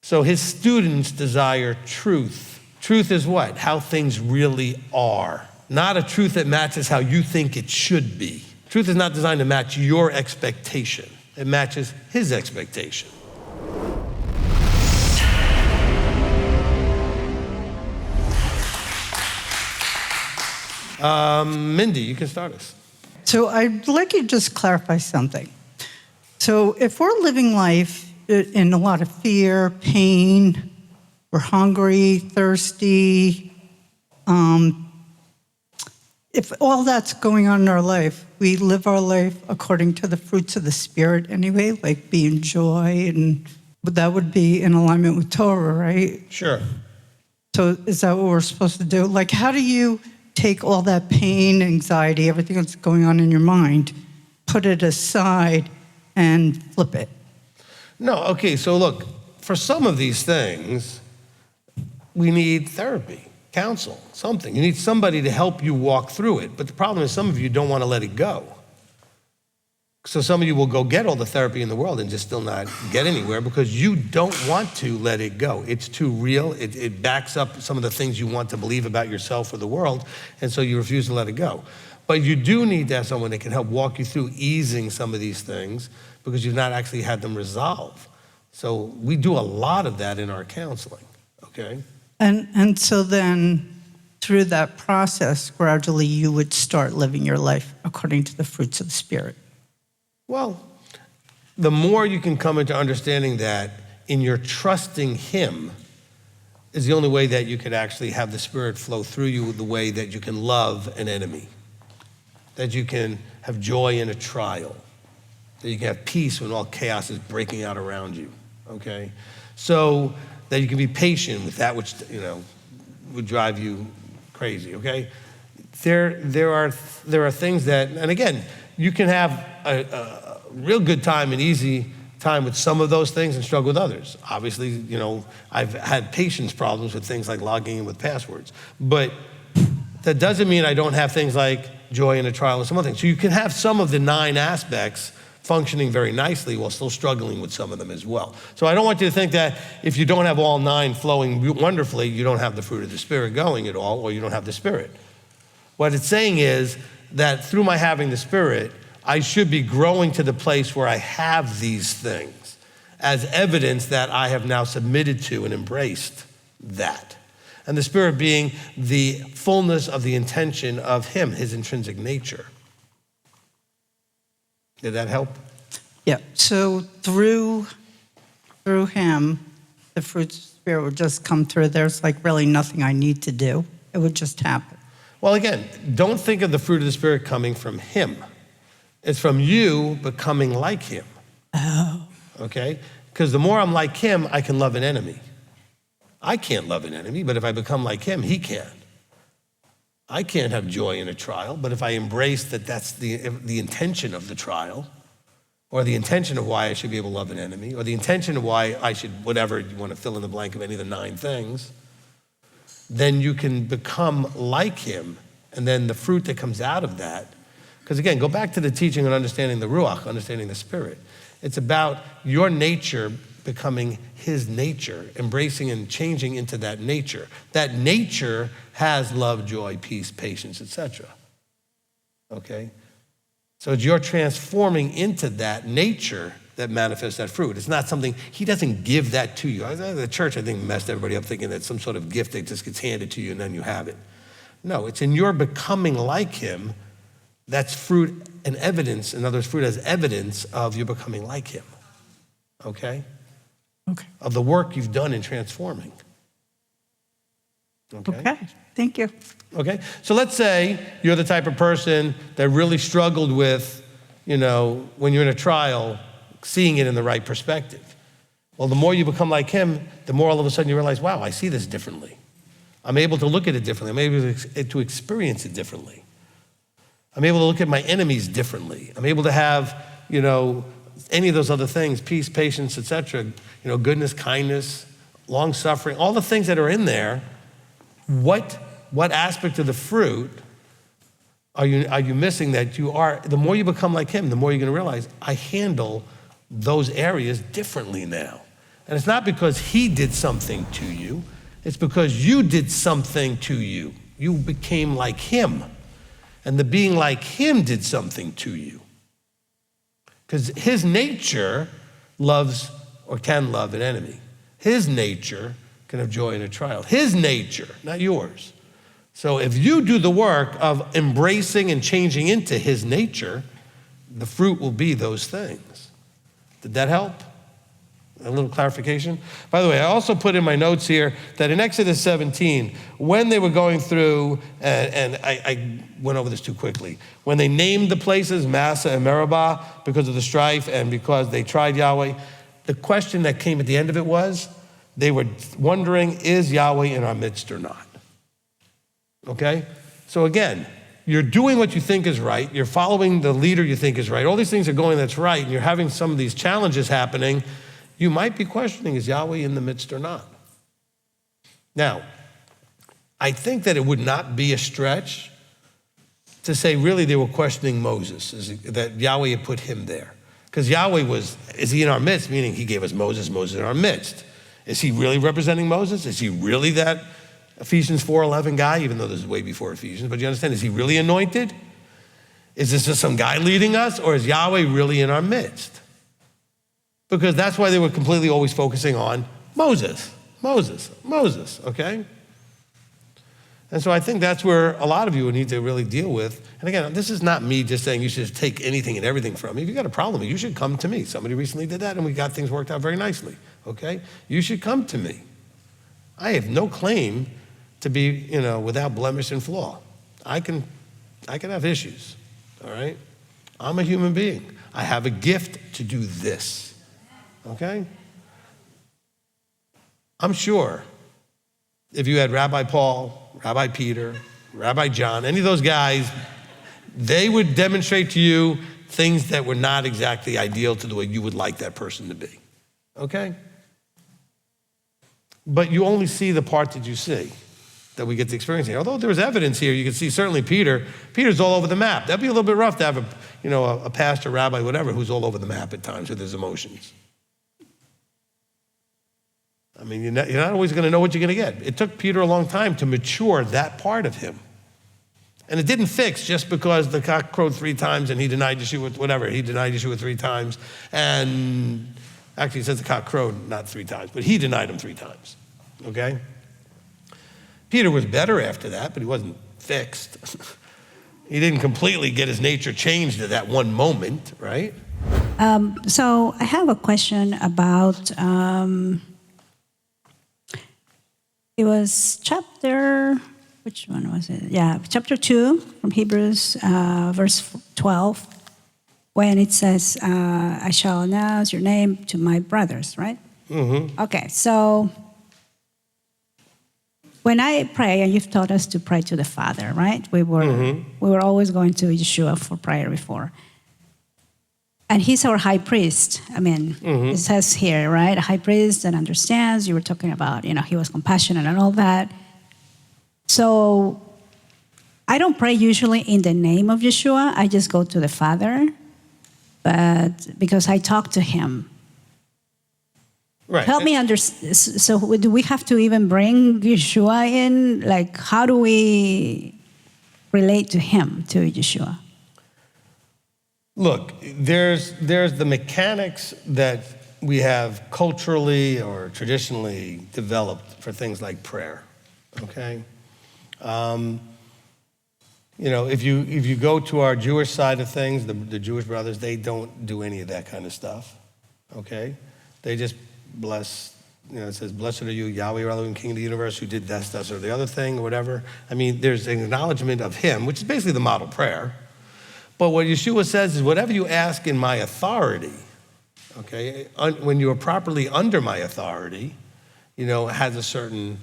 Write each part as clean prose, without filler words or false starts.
So his students desire truth. Truth is what? How things really are. Not a truth that matches how you think it should be. Truth is not designed to match your expectation. It matches his expectation. Mindy, you can start us. So I'd like you to just clarify something. So if we're living life in a lot of fear, pain, we're hungry, thirsty, if all that's going on in our life, we live our life according to the fruits of the Spirit anyway, like being joy, and that would be in alignment with Torah, right? Sure. So is that what we're supposed to do? Like, how do you take all that pain, anxiety, everything that's going on in your mind, put it aside and flip it? No, okay, so look, for some of these things, we need therapy, counsel, something. You need somebody to help you walk through it. But the problem is some of you don't want to let it go. So some of you will go get all the therapy in the world and just still not get anywhere because you don't want to let it go. It's too real. It backs up some of the things you want to believe about yourself or the world, and so you refuse to let it go. But you do need to have someone that can help walk you through easing some of these things because you've not actually had them resolve. So we do a lot of that in our counseling, okay? And so then through that process, gradually you would start living your life according to the fruits of the Spirit. Well, the more you can come into understanding that in your trusting him is the only way that you could actually have the Spirit flow through you the way that you can love an enemy, that you can have joy in a trial, that you can have peace when all chaos is breaking out around you, okay? So that you can be patient with that which, would drive you crazy, okay? There are things that, and again, you can have a real good time and easy time with some of those things and struggle with others. Obviously, I've had patience problems with things like logging in with passwords, but that doesn't mean I don't have things like joy in a trial and some other things. So you can have some of the 9 aspects functioning very nicely while still struggling with some of them as well. So I don't want you to think that if you don't have all 9 flowing wonderfully, you don't have the fruit of the Spirit going at all, or you don't have the Spirit. What it's saying is that through my having the Spirit, I should be growing to the place where I have these things as evidence that I have now submitted to and embraced that. And the Spirit being the fullness of the intention of him, his intrinsic nature. Did that help? Yeah, so through him, the fruits of the Spirit would just come through. There's like really nothing I need to do. It would just happen. Well, again, don't think of the fruit of the Spirit coming from him. It's from you becoming like him. Oh. Okay? Because the more I'm like him, I can love an enemy. I can't love an enemy, but if I become like him, he can. I can't have joy in a trial, but if I embrace that that's the intention of the trial, or the intention of why I should be able to love an enemy, or the intention of why I should, whatever you want to fill in the blank of any of the 9 things, then you can become like him, and then the fruit that comes out of that, because again, go back to the teaching on understanding the Ruach, understanding the Spirit. It's about your nature becoming his nature, embracing and changing into that nature. That nature has love, joy, peace, patience, etc. Okay? So it's your transforming into that nature that manifests that fruit. It's not something, he doesn't give that to you. The church, I think, messed everybody up thinking that's some sort of gift that just gets handed to you and then you have it. No, it's in your becoming like him. That's fruit and evidence. In other words, fruit as evidence of you becoming like him. Okay? Okay. Of the work you've done in transforming. Okay, thank you. Okay, so let's say you're the type of person that really struggled with, when you're in a trial, seeing it in the right perspective. Well, the more you become like him, the more all of a sudden you realize, wow, I see this differently. I'm able to look at it differently. I'm able to experience it differently. I'm able to look at my enemies differently. I'm able to have, any of those other things, peace, patience, etc., goodness, kindness, long-suffering, all the things that are in there. What aspect of the fruit are you missing that the more you become like him, the more you're going to realize, I handle those areas differently now. And it's not because he did something to you. It's because you did something to you. You became like him. And the being like him did something to you. Because his nature loves or can love an enemy. His nature can have joy in a trial. His nature, not yours. So if you do the work of embracing and changing into his nature, the fruit will be those things. Did that help? A little clarification? By the way, I also put in my notes here that in Exodus 17, when they were going through, and I went over this too quickly, when they named the places Massa and Meribah because of the strife and because they tried Yahweh, the question that came at the end of it was, they were wondering, is Yahweh in our midst or not? Okay? So again, you're doing what you think is right. You're following the leader you think is right. All these things are going that's right, and you're having some of these challenges happening. You might be questioning, is Yahweh in the midst or not? Now, I think that it would not be a stretch to say really they were questioning Moses, that Yahweh had put him there. Because Yahweh is he in our midst? Meaning he gave us Moses in our midst. Is he really representing Moses? Is he really that Ephesians 4:11 guy, even though this is way before Ephesians, but you understand, is he really anointed? Is this just some guy leading us, or is Yahweh really in our midst? Because that's why they were completely always focusing on Moses, okay? And so I think that's where a lot of you would need to really deal with. And again, this is not me just saying you should take anything and everything from me. If you got a problem, you should come to me. Somebody recently did that, and we got things worked out very nicely, okay? You should come to me. I have no claim to be, without blemish and flaw. I can have issues, all right? I'm a human being. I have a gift to do this. Okay? I'm sure if you had Rabbi Paul, Rabbi Peter, Rabbi John, any of those guys, they would demonstrate to you things that were not exactly ideal to the way you would like that person to be. Okay? But you only see the part that you see, that we get to experience here. Although there's evidence here, you can see certainly Peter's all over the map. That'd be a little bit rough to have a pastor, rabbi, whatever, who's all over the map at times with his emotions. I mean, you're not always going to know what you're going to get. It took Peter a long time to mature that part of him. And it didn't fix just because the cock crowed 3 times and he denied Yeshua, whatever. He denied Yeshua 3 times. And actually, it says the cock crowed not 3 times, but he denied him 3 times, okay? Peter was better after that, but he wasn't fixed. He didn't completely get his nature changed at that one moment, right? So I have a question about... it was which one was it? Yeah, chapter 2 from Hebrews, verse 12, when it says, I shall announce your name to my brothers, right? Mm-hmm. Okay, so when I pray, and you've taught us to pray to the Father, right? We were always going to Yeshua for prayer before. And he's our high priest. I mean, it says here, right? A high priest that understands. You were talking about, he was compassionate and all that. So I don't pray usually in the name of Yeshua. I just go to the Father, but because I talk to him. Right. Help me understand. So do we have to even bring Yeshua in? Like, how do we relate to him, to Yeshua? Look, there's the mechanics that we have culturally or traditionally developed for things like prayer, okay? If you go to our Jewish side of things, the Jewish brothers, they don't do any of that kind of stuff, okay? They just bless, it says, blessed are you, Yahweh, Elohim, King of the universe, who did this, or the other thing, or whatever. I mean, there's an acknowledgement of him, which is basically the model prayer. But what Yeshua says is, whatever you ask in my authority, okay, when you are properly under my authority, has a certain,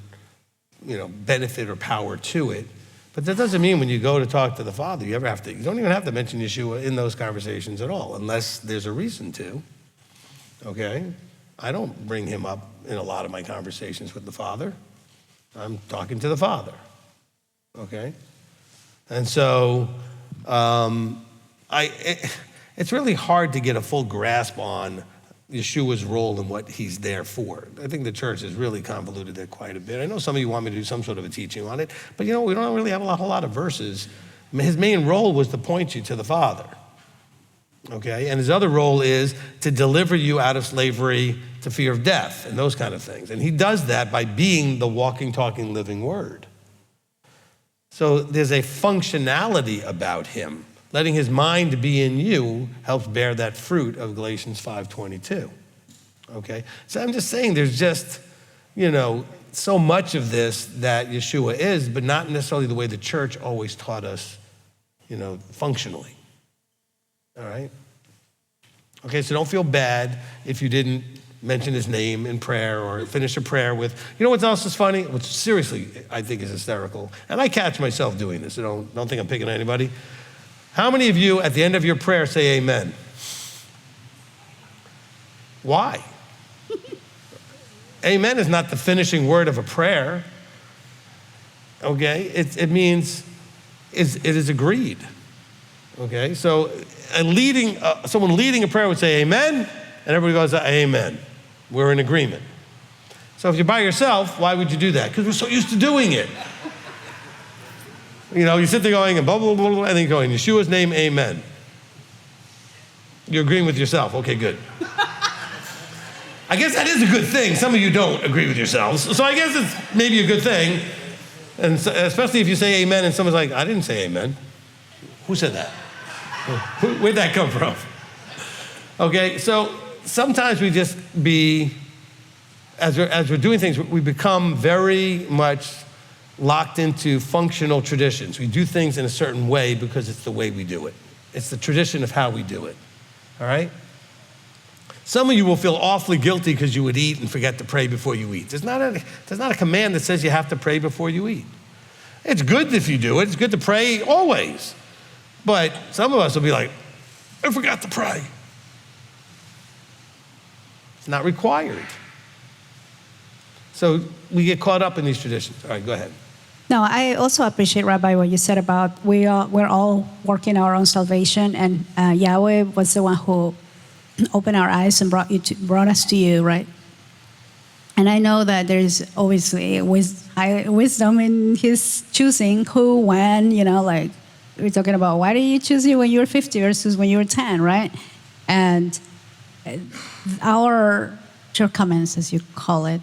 benefit or power to it. But that doesn't mean when you go to talk to the Father, you don't even have to mention Yeshua in those conversations at all, unless there's a reason to, okay? I don't bring him up in a lot of my conversations with the Father. I'm talking to the Father, okay? And so, it's really hard to get a full grasp on Yeshua's role and what he's there for. I think the church has really convoluted that quite a bit. I know some of you want me to do some sort of a teaching on it, but we don't really have a whole lot of verses. His main role was to point you to the Father, okay? And his other role is to deliver you out of slavery to fear of death and those kind of things. And he does that by being the walking, talking, living Word. So there's a functionality about him. Letting his mind be in you helps bear that fruit of Galatians 5:22, okay? So I'm just saying there's just, so much of this that Yeshua is, but not necessarily the way the church always taught us, functionally, all right? Okay, so don't feel bad if you didn't mention his name in prayer or finish a prayer with, what else is funny? Which seriously I think is hysterical, and I catch myself doing this, so don't think I'm picking on anybody. How many of you at the end of your prayer say amen? Why? Amen is not the finishing word of a prayer, okay? It means it is agreed, okay? So someone leading a prayer would say amen, and everybody goes, amen. We're in agreement. So if you're by yourself, why would you do that? Because we're so used to doing it. You sit there going, and blah, blah, blah, blah, and then you're going, Yeshua's name, amen. You're agreeing with yourself. Okay, good. I guess that is a good thing. Some of you don't agree with yourselves. So I guess it's maybe a good thing. And so, especially if you say amen and someone's like, I didn't say amen. Who said that? Where'd that come from? Okay, so sometimes we just as we're doing things, we become very much locked into functional traditions. We do things in a certain way because it's the way we do it. It's the tradition of how we do it, all right? Some of you will feel awfully guilty because you would eat and forget to pray before you eat. There's not a command that says you have to pray before you eat. It's good if you do it. It's good to pray always. But some of us will be like, I forgot to pray. It's not required. So we get caught up in these traditions. All right, go ahead. No, I also appreciate, Rabbi, what you said about we're all working our own salvation, and Yahweh was the one who opened our eyes and brought us to you, right? And I know that there's obviously high wisdom in his choosing who, when, like we're talking about, why did he choose you when you were 50 versus when you were 10, right? And our shortcomings, as you call it,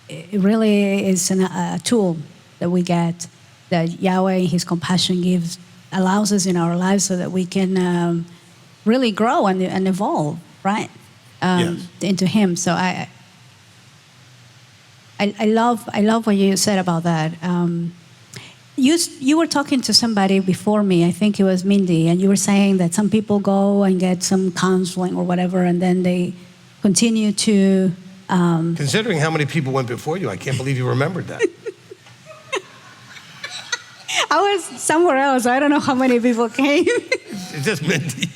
it really is a tool that we get, that Yahweh, his compassion allows us in our lives so that we can really grow and evolve, right? Yes. Into him. So I love what you said about that. You were talking to somebody before me, I think it was Mindy, and you were saying that some people go and get some counseling or whatever, and then they continue to... Considering how many people went before you, I can't believe you remembered that. I was somewhere else. I don't know how many people came. It's just Mindy.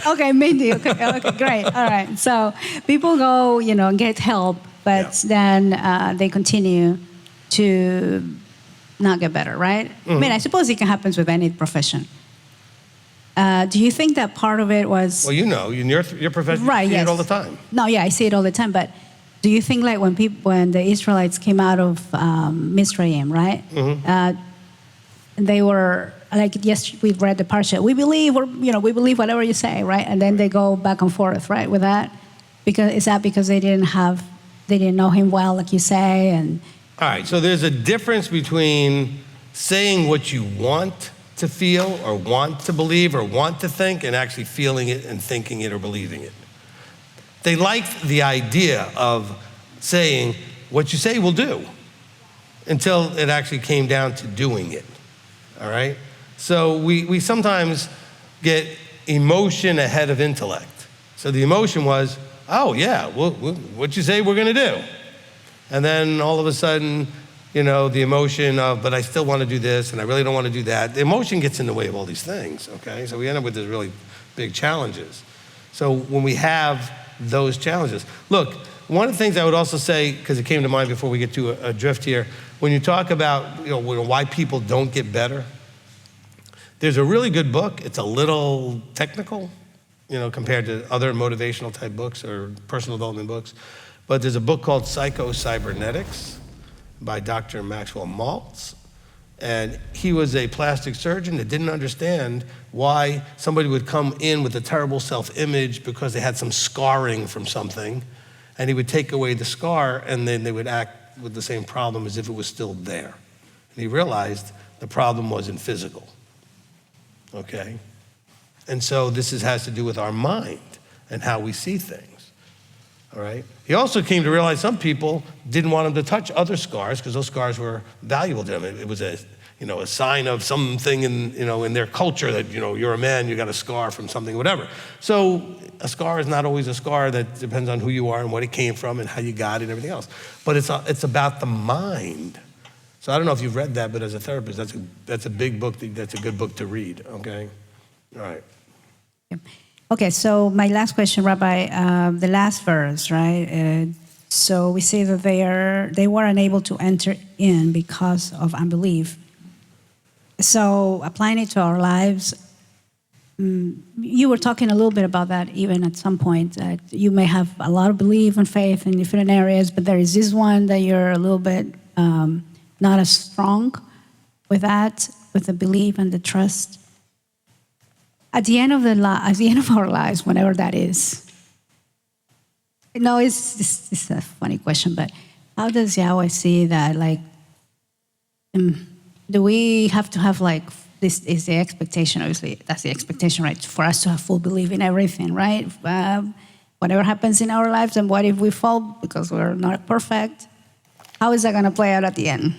Okay, Mindy. Okay, great. All right. So people go, get help, but then they continue to not get better, right? Mm-hmm. I mean, I suppose it can happen with any profession. Do you think that part of it was... Well, in your profession, right, you see yes. it all the time. No, yeah, I see it all the time. But do you think like when the Israelites came out of Mizraim, right? Mm-hmm. They were like, yes, we've read the parsha. We believe, we believe whatever you say, right? And then they go back and forth, right, with that. Is that because they didn't know him well, like you say, and... All right, so there's a difference between saying what you want to feel or want to believe or want to think and actually feeling it and thinking it or believing it. They liked the idea of saying what you say will do until it actually came down to doing it, all right? So we sometimes get emotion ahead of intellect. So the emotion was, oh yeah, what you say we're gonna do. And then all of a sudden, the emotion of, but I still want to do this, and I really don't want to do that. The emotion gets in the way of all these things, okay? So we end up with these really big challenges. So when we have those challenges, look, one of the things I would also say, because it came to mind before we get to a drift here, when you talk about why people don't get better, there's a really good book. It's a little technical, compared to other motivational type books or personal development books. But there's a book called Psycho-Cybernetics by Dr. Maxwell Maltz. And he was a plastic surgeon that didn't understand why somebody would come in with a terrible self-image because they had some scarring from something, and he would take away the scar, and then they would act with the same problem as if it was still there. And he realized the problem wasn't physical, okay? And so this has to do with our mind and how we see things, all right? He also came to realize some people didn't want him to touch other scars because those scars were valuable to them. It was a sign of something in their culture that, you're a man, you got a scar from something, whatever. So a scar is not always a scar. That depends on who you are and what it came from and how you got it and everything else. But it's about the mind. So I don't know if you've read that, but as a therapist, that's a big book. That's a good book to read, okay? All right. Okay, so my last question, Rabbi, the last verse, right? So we say that they were unable to enter in because of unbelief. So applying it to our lives, you were talking a little bit about that even at some point, that you may have a lot of belief and faith in different areas, but there is this one that you're a little bit not as strong with that, with the belief and the trust. At the end of our lives, whenever that is, it's a funny question, but how does Yahweh see that? Like, do we have to have this is the expectation? Obviously, that's the expectation, right? For us to have full belief in everything, right? Whatever happens in our lives, and what if we fall because we're not perfect? How is that going to play out at the end?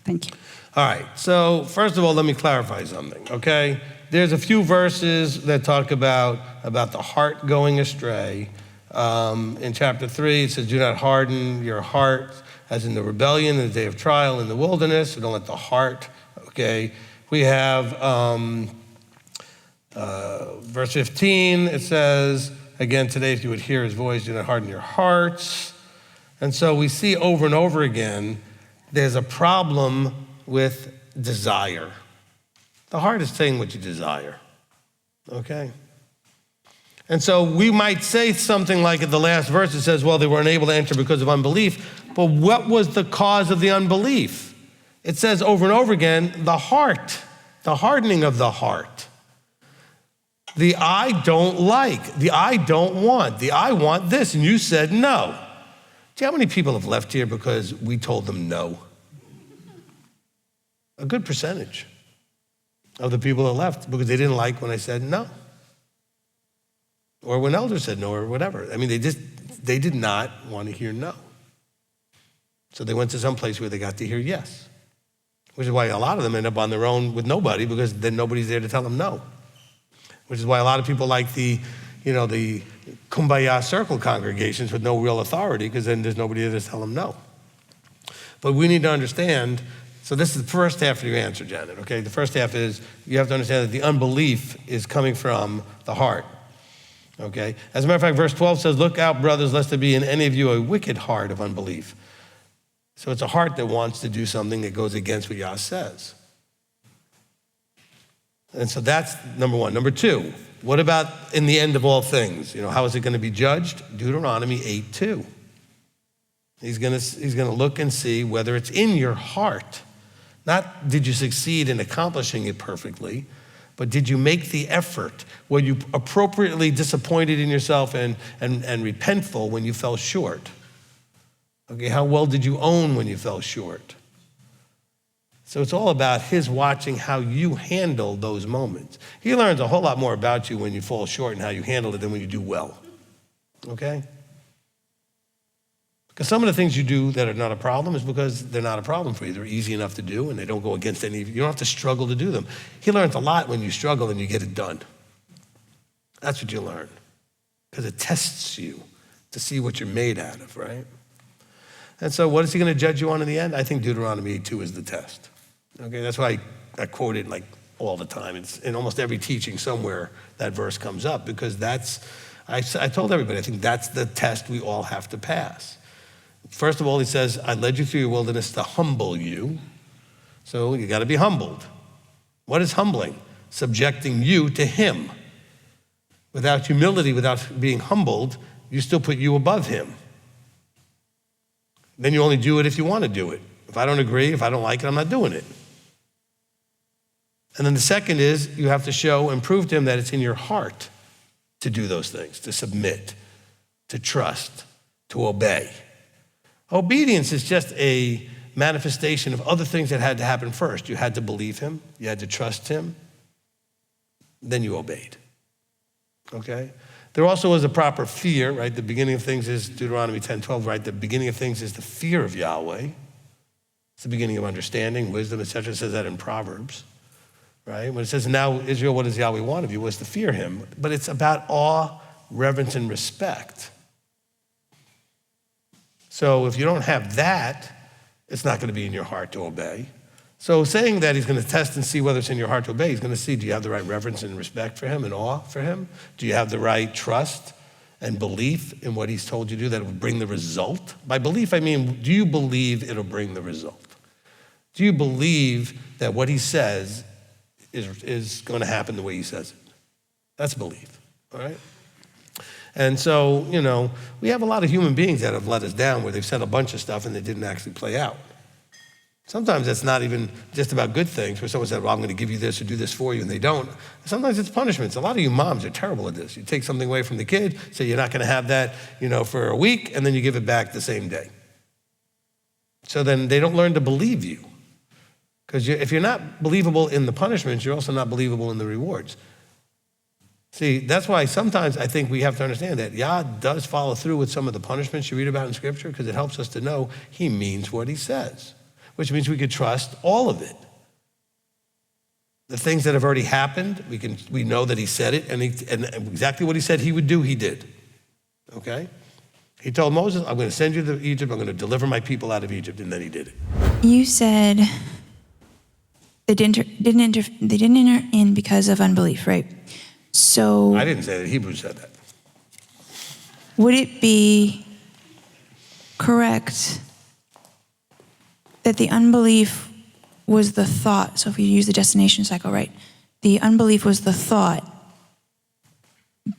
Thank you. All right. So first of all, let me clarify something. Okay. There's a few verses that talk about the heart going astray. In chapter 3, it says, do not harden your heart as in the rebellion in the day of trial in the wilderness. So don't let the heart, okay. We have verse 15, it says, again, today if you would hear his voice, do not harden your hearts. And so we see over and over again, there's a problem with desire. The heart is saying what you desire, okay? And so we might say something like at the last verse, it says, well, they were unable to enter because of unbelief. But what was the cause of the unbelief? It says over and over again, the heart, the hardening of the heart. The I don't like, the I don't want, the I want this, and you said no. Do you know how many people have left here because we told them no? A good percentage of the people that left because they didn't like when I said no. Or when elders said no or whatever. I mean, they did not want to hear no. So they went to some place where they got to hear yes, which is why a lot of them end up on their own with nobody because then nobody's there to tell them no, which is why a lot of people like the kumbaya circle congregations with no real authority because then there's nobody there to tell them no. But we need to understand, so this is the first half of your answer, Janet, okay? The first half is you have to understand that the unbelief is coming from the heart. Okay? As a matter of fact, verse 12 says, look out, brothers, lest there be in any of you a wicked heart of unbelief. So it's a heart that wants to do something that goes against what Yah says. And so that's number one. Number two, what about in the end of all things? How is it going to be judged? Deuteronomy 8:2. He's going to look and see whether it's in your heart. Not did you succeed in accomplishing it perfectly, but did you make the effort? Were you appropriately disappointed in yourself and repentful when you fell short? Okay, how well did you own when you fell short? So it's all about his watching how you handle those moments. He learns a whole lot more about you when you fall short and how you handle it than when you do well. Okay? Because some of the things you do that are not a problem is because they're not a problem for you. They're easy enough to do and they don't go against any, you don't have to struggle to do them. He learns a lot when you struggle and you get it done. That's what you learn. Because it tests you to see what you're made out of, right? And so what is he going to judge you on in the end? I think Deuteronomy 8:2 is the test. Okay, that's why I quote it like all the time. It's in almost every teaching somewhere that verse comes up because I told everybody, I think that's the test we all have to pass. First of all, he says, I led you through your wilderness to humble you. So you got to be humbled. What is humbling? Subjecting you to him, Without humility, without being humbled, you still put you above him. Then you only do it if you want to do it. If I don't agree, if I don't like it, I'm not doing it. And then the second is you have to show and prove to him that it's in your heart to do those things, to submit, to trust, to obey. Obedience is just a manifestation of other things that had to happen first. You had to believe him, you had to trust him, then you obeyed. Okay? There also is a proper fear, right? The beginning of things is Deuteronomy 10:12, right? The beginning of things is the fear of Yahweh. It's the beginning of understanding, wisdom, etc. It says that in Proverbs, right? When it says, now, Israel, what does Yahweh want of you? Was to fear him. But it's about awe, reverence, and respect. So if you don't have that, it's not going to be in your heart to obey. So saying that he's going to test and see whether it's in your heart to obey, he's going to see, do you have the right reverence and respect for him and awe for him? Do you have the right trust and belief in what he's told you to do that it will bring the result? By belief, I mean, do you believe it'll bring the result? Do you believe that what he says is going to happen the way he says it? That's belief, all right? And so, we have a lot of human beings that have let us down where they've said a bunch of stuff and it didn't actually play out. Sometimes it's not even just about good things where someone said, well, I'm going to give you this or do this for you, and they don't. Sometimes it's punishments. A lot of you moms are terrible at this. You take something away from the kid, say you're not going to have that, for a week, and then you give it back the same day. So then they don't learn to believe you. Because if you're not believable in the punishments, you're also not believable in the rewards. See, that's why sometimes I think we have to understand that Yah does follow through with some of the punishments you read about in Scripture because it helps us to know he means what he says, which means we could trust all of it. The things that have already happened, we know that he said it, and exactly what he said he would do, he did. Okay? He told Moses, I'm going to send you to Egypt, I'm going to deliver my people out of Egypt, and then he did it. You said they didn't enter in because of unbelief, right? So I didn't say that, Hebrews said that. would it be correct that the unbelief was the thought? So if we use the destination cycle, right? The unbelief was the thought,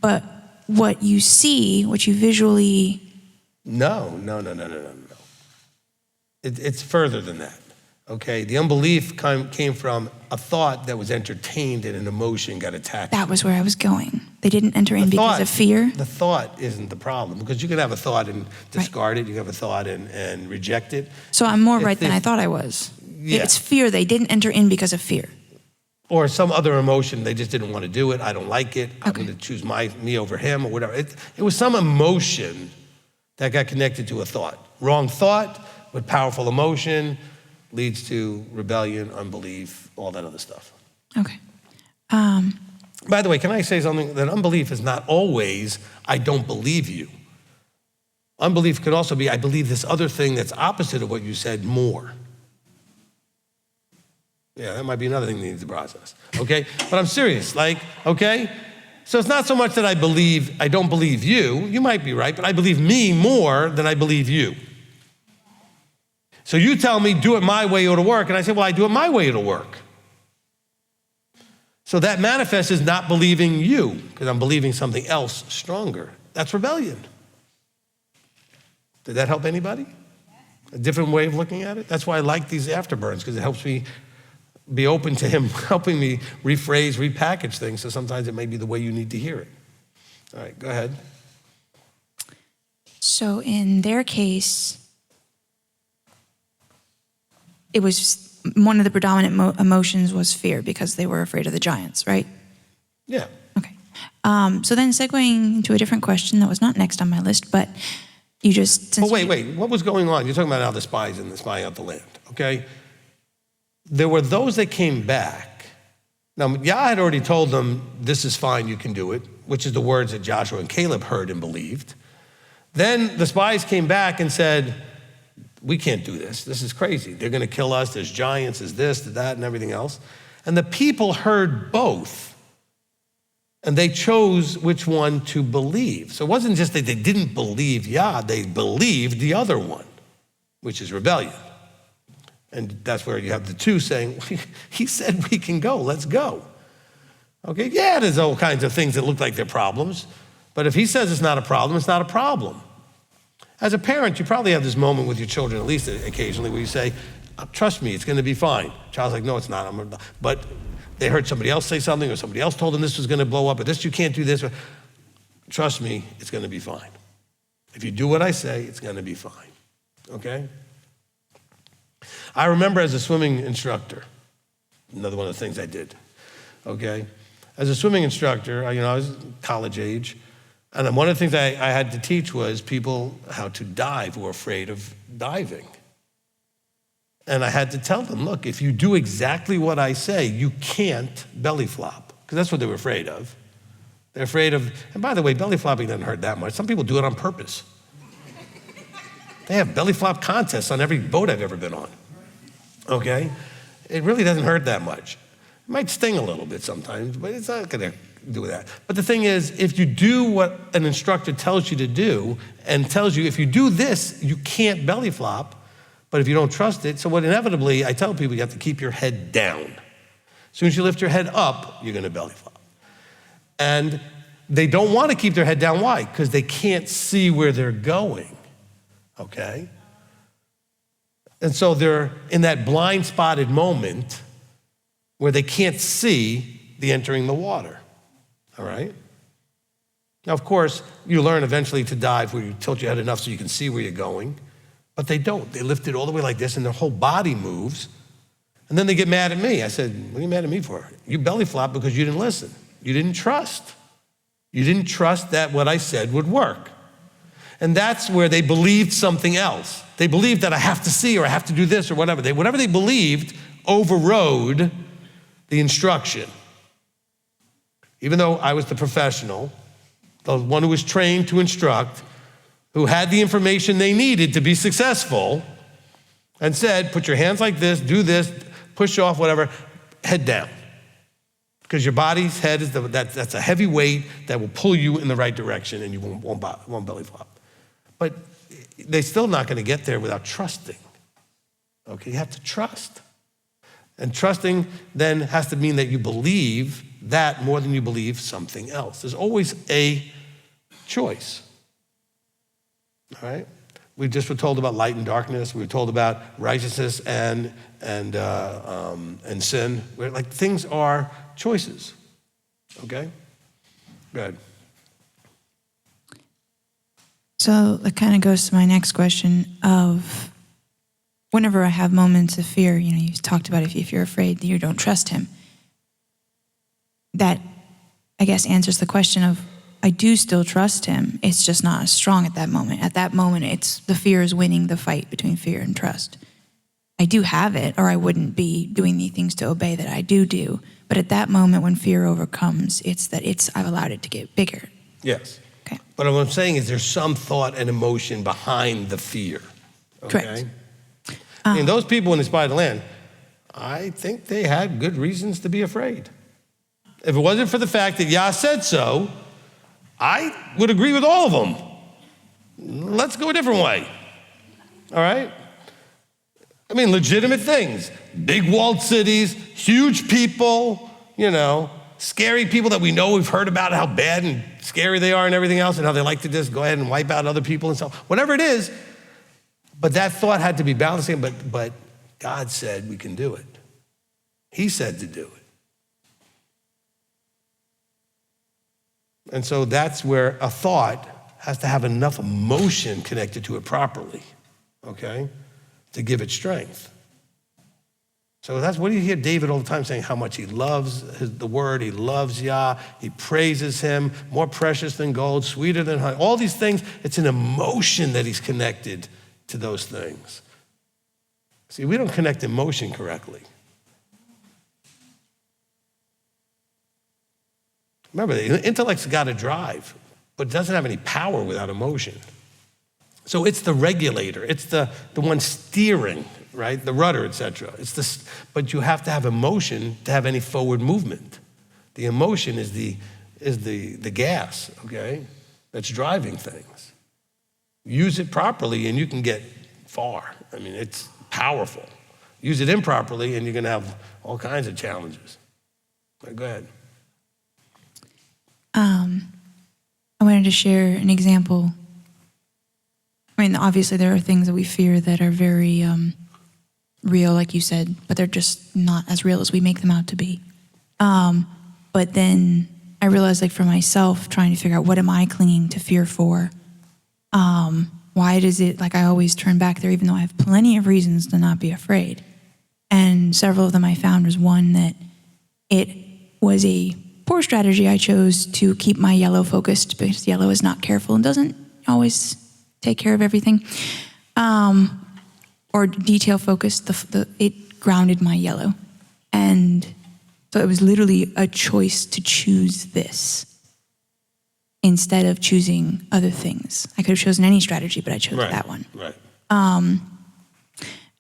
but what you see, what you visually... No. It's further than that, okay? The unbelief came from a thought that was entertained and an emotion got attached. That was where I was going. They didn't enter in because of fear? The thought isn't the problem, because you can have a thought and discard it, you can have a thought and reject it. So I'm more right than I thought I was. Yeah. It's fear. They didn't enter in because of fear. Or some other emotion, they just didn't want to do it, I don't like it, I'm Okay. going to choose me over him or whatever. It was some emotion that got connected to a thought. Wrong thought with powerful emotion leads to rebellion, unbelief, all that other stuff. Okay. By the way, can I say something? That unbelief is not always, I don't believe you. Unbelief could also be, I believe this other thing that's opposite of what you said more. Yeah, that might be another thing that needs to process, okay? But I'm serious, okay? So it's not so much that I don't believe you might be right, but I believe me more than I believe you. So you tell me, do it my way, it'll work, and I say, well, I do it my way, it'll work. So that manifests as not believing you, because I'm believing something else stronger. That's rebellion. Did that help anybody? A different way of looking at it? That's why I like these afterburns, because it helps me be open to him helping me rephrase, repackage things, so sometimes it may be the way you need to hear it. All right, go ahead. So in their case, it was one of the predominant emotions was fear because they were afraid of the giants, right? Yeah. Okay. So then segueing into a different question that was not next on my list, but you just... Oh, wait. What was going on? You're talking about now the spies and the spying out the land, okay? There were those that came back. Now, Yah had already told them, this is fine, you can do it, which is the words that Joshua and Caleb heard and believed. Then the spies came back and said, we can't do this. This is crazy. They're going to kill us. There's giants, there's this, there's that, and everything else. And the people heard both, and they chose which one to believe. So it wasn't just that they didn't believe Yah, they believed the other one, which is rebellion. And that's where you have the two saying, he said we can go, let's go. Okay, yeah, there's all kinds of things that look like they're problems, but if he says it's not a problem, it's not a problem. As a parent, you probably have this moment with your children, at least occasionally, where you say, trust me, it's gonna be fine. Child's like, no, it's not. But they heard somebody else say something, or somebody else told them this was gonna blow up, or this, you can't do this. Trust me, it's gonna be fine. If you do what I say, it's gonna be fine, okay? I remember as a swimming instructor, another one of the things I did, okay? As a swimming instructor, I was college age, and one of the things I had to teach was people how to dive who were afraid of diving. And I had to tell them, look, if you do exactly what I say, you can't belly flop, because that's what they were afraid of. They're afraid of, and by the way, belly flopping doesn't hurt that much. Some people do it on purpose. They have belly flop contests on every boat I've ever been on, okay? It really doesn't hurt that much. It might sting a little bit sometimes, but it's not gonna do that. But the thing is, if you do what an instructor tells you to do and tells you, if you do this, you can't belly flop, but if you don't trust it, so what inevitably, I tell people, you have to keep your head down. As soon as you lift your head up, you're gonna belly flop. And they don't wanna keep their head down, why? Because they can't see where they're going, okay? And so they're in that blind spotted moment where they can't see the entering the water, all right? Now, of course, you learn eventually to dive where you tilt your head enough so you can see where you're going, but they don't. They lift it all the way like this and their whole body moves, and then they get mad at me. I said, what are you mad at me for? You belly flop because you didn't listen. You didn't trust. You didn't trust that what I said would work. And that's where they believed something else. They believed that I have to see or I have to do this or whatever. Whatever they believed overrode the instruction. Even though I was the professional, the one who was trained to instruct, who had the information they needed to be successful, and said, put your hands like this, push off, whatever, head down. Because your body's head is that's a heavy weight that will pull you in the right direction and you won't belly flop. But they're still not gonna get there without trusting. Okay, you have to trust. And trusting then has to mean that you believe that more than you believe something else. There's always a choice, all right? We just were told about light and darkness. We were told about righteousness and sin. We're like, things are choices, okay? Go ahead. So that kind of goes to my next question of whenever I have moments of fear, you talked about if you're afraid that you don't trust him. That, I guess, answers the question of, I do still trust him. It's just not as strong at that moment. At that moment, it's the fear is winning the fight between fear and trust. I do have it, or I wouldn't be doing the things to obey that I do. But at that moment when fear overcomes, I've allowed it to get bigger. Yes. Okay. But what I'm saying is there's some thought and emotion behind the fear, okay? Correct. I mean, those people in the spied land, I think they had good reasons to be afraid. If it wasn't for the fact that Yah said so, I would agree with all of them. Let's go a different way, all right? I mean, legitimate things. Big walled cities, huge people, scary people that we know, we've heard about how bad and scary they are and everything else and how they like to just go ahead and wipe out other people and stuff. Whatever it is, but that thought had to be balancing, but God said we can do it. He said to do it. And so that's where a thought has to have enough emotion connected to it properly, okay, to give it strength. So that's what you hear David all the time saying, how much he loves the word, he loves Yah, he praises him, more precious than gold, sweeter than honey. All these things, it's an emotion that he's connected to those things. See, we don't connect emotion correctly. Remember, the intellect's got a drive, but it doesn't have any power without emotion. So it's the regulator, it's the one steering, right? The rudder, etc. But you have to have emotion to have any forward movement. The emotion is the gas, okay, that's driving things. Use it properly and you can get far. I mean, it's powerful. Use it improperly and you're gonna have all kinds of challenges. Right, go ahead. I wanted to share an example. I mean, obviously there are things that we fear that are very real, like you said, but they're just not as real as we make them out to be. But then I realized, like for myself, trying to figure out what am I clinging to fear for? Why does it, like I always turn back there, even though I have plenty of reasons to not be afraid. And several of them I found was one that it was a poor strategy I chose to keep my yellow focused, because yellow is not careful and doesn't always take care of everything. Or detail focused, it grounded my yellow. And so it was literally a choice to choose this instead of choosing other things. I could have chosen any strategy, but I chose that one. Right.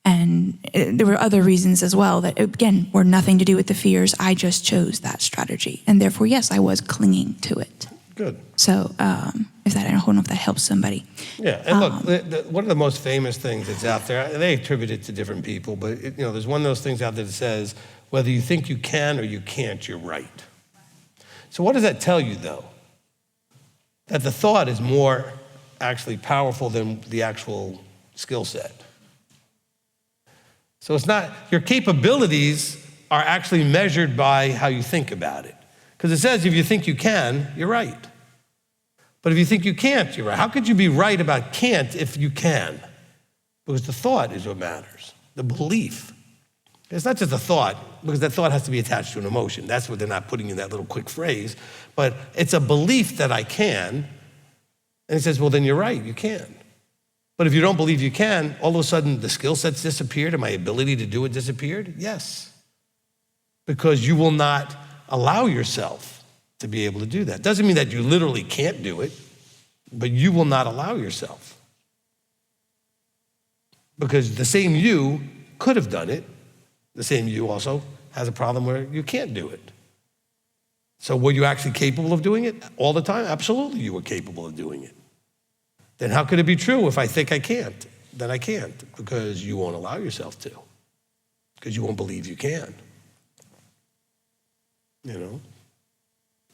And there were other reasons as well that, again, were nothing to do with the fears. I just chose that strategy. And therefore, yes, I was clinging to it. Good. So I don't know if that helps somebody. Yeah, and look, one of the most famous things that's out there, and they attribute it to different people, but there's one of those things out there that says, whether you think you can or you can't, you're right. So what does that tell you, though? That the thought is more actually powerful than the actual skill set. So it's not, your capabilities are actually measured by how you think about it. Because it says if you think you can, you're right. But if you think you can't, you're right. How could you be right about can't if you can? Because the thought is what matters, the belief. It's not just a thought, because that thought has to be attached to an emotion. That's what they're not putting in that little quick phrase. But it's a belief that I can. And he says, well, then you're right, you can. But if you don't believe you can, all of a sudden the skill set's disappeared and my ability to do it disappeared? Yes. Because you will not allow yourself to be able to do that. Doesn't mean that you literally can't do it, but you will not allow yourself. Because the same you could have done it. The same you also has a problem where you can't do it. So were you actually capable of doing it all the time? Absolutely, you were capable of doing it. Then how could it be true if I think I can't? Then I can't, because you won't allow yourself to, because you won't believe you can.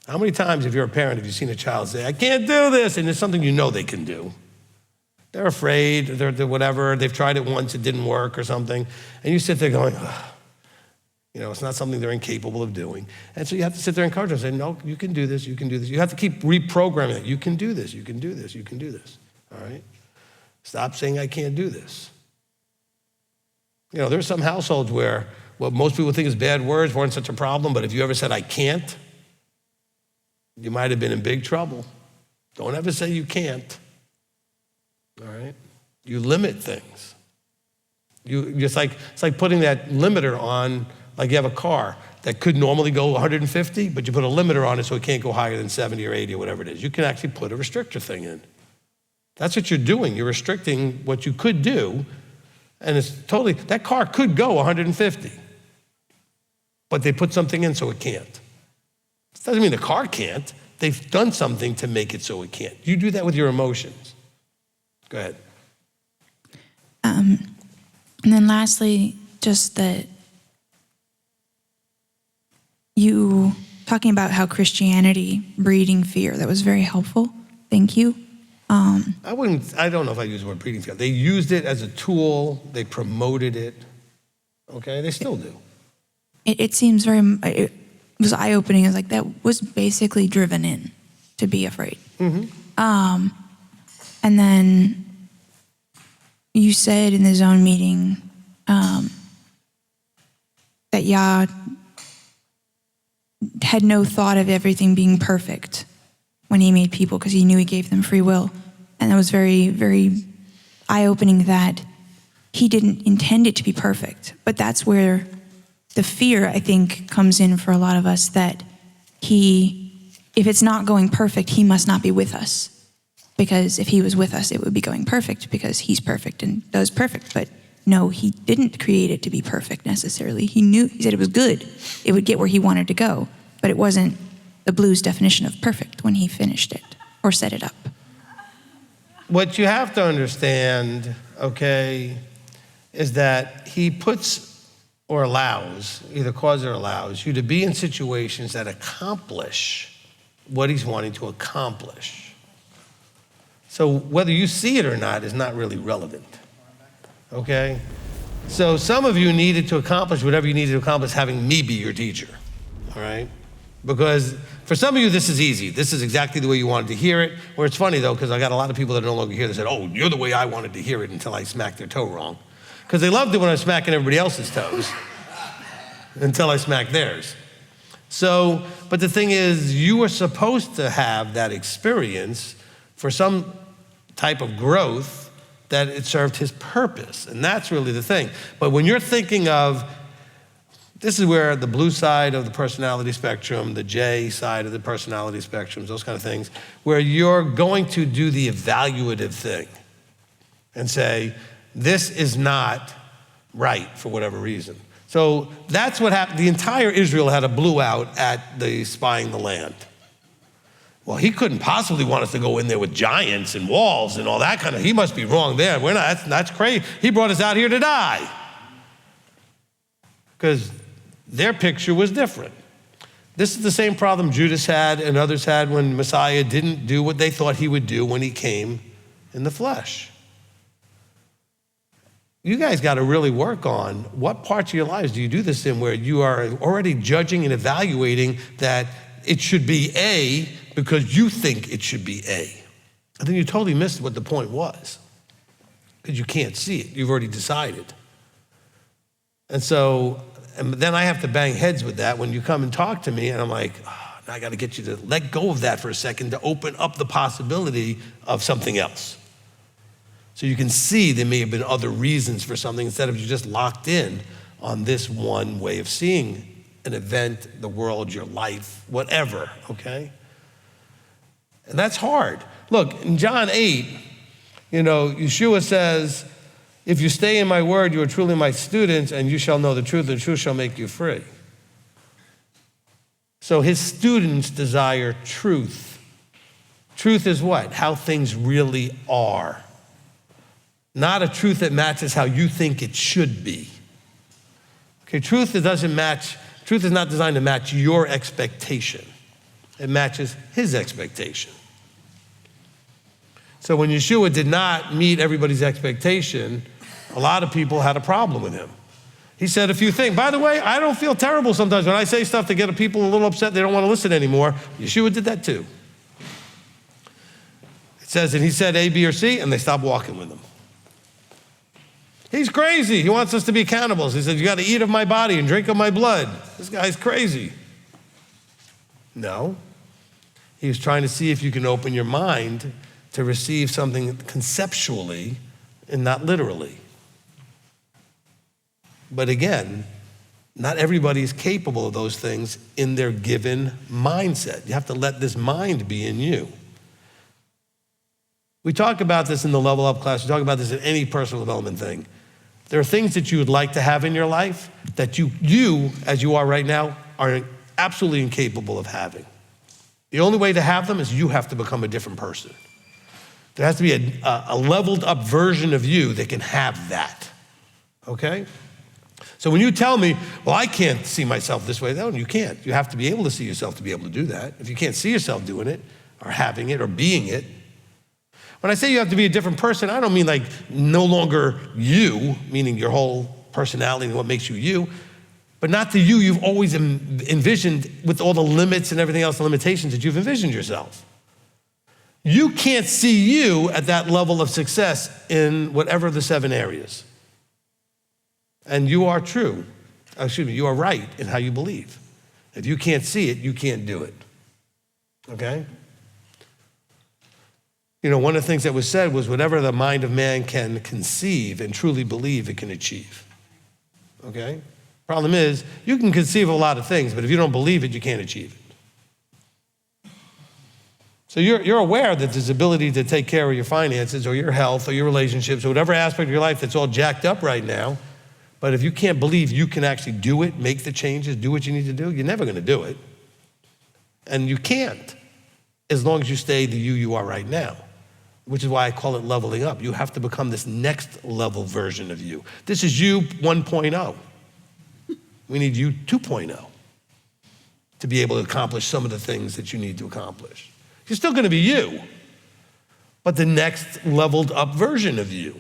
How many times, if you're a parent, have you seen a child say, I can't do this, and it's something you know they can do? They're afraid, they're whatever, they've tried it once, it didn't work or something, and you sit there going, it's not something they're incapable of doing. And so you have to sit there and encourage them and say, no, you can do this, you can do this. You have to keep reprogramming it. You can do this, you can do this, you can do this, all right? Stop saying I can't do this. There's some households where what most people think is bad words weren't such a problem, but if you ever said I can't, you might have been in big trouble. Don't ever say you can't, all right? You limit things. It's like putting that limiter on, like you have a car that could normally go 150, but you put a limiter on it so it can't go higher than 70 or 80 or whatever it is. You can actually put a restrictor thing in. That's what you're doing. You're restricting what you could do, and it's totally, that car could go 150, but they put something in so it can't. It doesn't mean the car can't. They've done something to make it so it can't. You do that with your emotions. Go ahead. And then lastly, just that you talking about how Christianity breeding fear, that was very helpful. Thank you. I don't know if I use the word breeding fear. They used it as a tool. They promoted it. Okay, they still do. It seems it was eye-opening. It's like that was basically driven in to be afraid. Mm-hmm. And then you said in the zone meeting that Yah had no thought of everything being perfect when he made people, because he knew he gave them free will. And it was very, very eye-opening that he didn't intend it to be perfect. But that's where the fear, I think, comes in for a lot of us, that if it's not going perfect, he must not be with us. Because if he was with us, it would be going perfect, because he's perfect and does perfect. But no, he didn't create it to be perfect necessarily. He said it was good. It would get where he wanted to go. But it wasn't the blues definition of perfect when he finished it or set it up. What you have to understand, okay, is that he puts or allows, either causes or allows, you to be in situations that accomplish what he's wanting to accomplish. So whether you see it or not is not really relevant, okay? So some of you needed to accomplish whatever you needed to accomplish having me be your teacher, all right? Because for some of you, this is easy. This is exactly the way you wanted to hear it. Where it's funny, though, because I got a lot of people that are no longer here that said, oh, you're the way I wanted to hear it until I smacked their toe wrong. Because they loved it when I was smacking everybody else's toes until I smacked theirs. So, but the thing is, you were supposed to have that experience for some type of growth that it served his purpose. And that's really the thing. But when you're thinking of, this is where the blue side of the personality spectrum, the J side of the personality spectrum, those kind of things, where you're going to do the evaluative thing and say, this is not right for whatever reason. So that's what happened. The entire Israel had a blue out at the spying the land. Well, he couldn't possibly want us to go in there with giants and walls and all that kind of, he must be wrong there. We're not, that's crazy. He brought us out here to die. Because their picture was different. This is the same problem Judas had and others had when Messiah didn't do what they thought he would do when he came in the flesh. You guys got to really work on what parts of your lives do you do this in where you are already judging and evaluating that it should be A because you think it should be A. I think you totally missed what the point was because you can't see it. You've already decided. And so, and then I have to bang heads with that when you come and talk to me and I'm like, oh, now I got to get you to let go of that for a second to open up the possibility of something else. So you can see there may have been other reasons for something instead of you just locked in on this one way of seeing an event, the world, your life, whatever, okay? And that's hard. Look, in John 8, Yeshua says, if you stay in my word, you are truly my students, and you shall know the truth, and the truth shall make you free. So his students desire truth. Truth is what? How things really are. Not a truth that matches how you think it should be. Okay, truth is not designed to match your expectation. It matches his expectation. So when Yeshua did not meet everybody's expectation, a lot of people had a problem with him. He said a few things. By the way, I don't feel terrible sometimes when I say stuff to get people a little upset, they don't want to listen anymore. Yeshua did that too. It says, and he said A, B, or C, and they stopped walking with him. He's crazy. He wants us to be cannibals. He said, you got to eat of my body and drink of my blood. This guy's crazy. No. He was trying to see if you can open your mind to receive something conceptually and not literally. But again, not everybody is capable of those things in their given mindset. You have to let this mind be in you. We talk about this in the Level Up class. We talk about this in any personal development thing. There are things that you would like to have in your life that you, as you are right now, are absolutely incapable of having. The only way to have them is you have to become a different person. There has to be a leveled up version of you that can have that, okay? So when you tell me, well, I can't see myself this way, no, you can't. You have to be able to see yourself to be able to do that. If you can't see yourself doing it or having it or being it, when I say you have to be a different person, I don't mean like no longer you, meaning your whole personality and what makes you you, but not the you you've always envisioned with all the limits and everything else, the limitations that you've envisioned yourself. You can't see you at that level of success in whatever the 7 areas. And you are you are right in how you believe. If you can't see it, you can't do it, okay? One of the things that was said was whatever the mind of man can conceive and truly believe, it can achieve, okay? Problem is, you can conceive a lot of things, but if you don't believe it, you can't achieve it. So you're aware that there's ability to take care of your finances or your health or your relationships or whatever aspect of your life that's all jacked up right now, but if you can't believe you can actually do it, make the changes, do what you need to do, you're never gonna do it. And you can't, as long as you stay the you are right now, which is why I call it leveling up. You have to become this next level version of you. This is you 1.0. We need you 2.0 to be able to accomplish some of the things that you need to accomplish. You're still going to be you, but the next leveled up version of you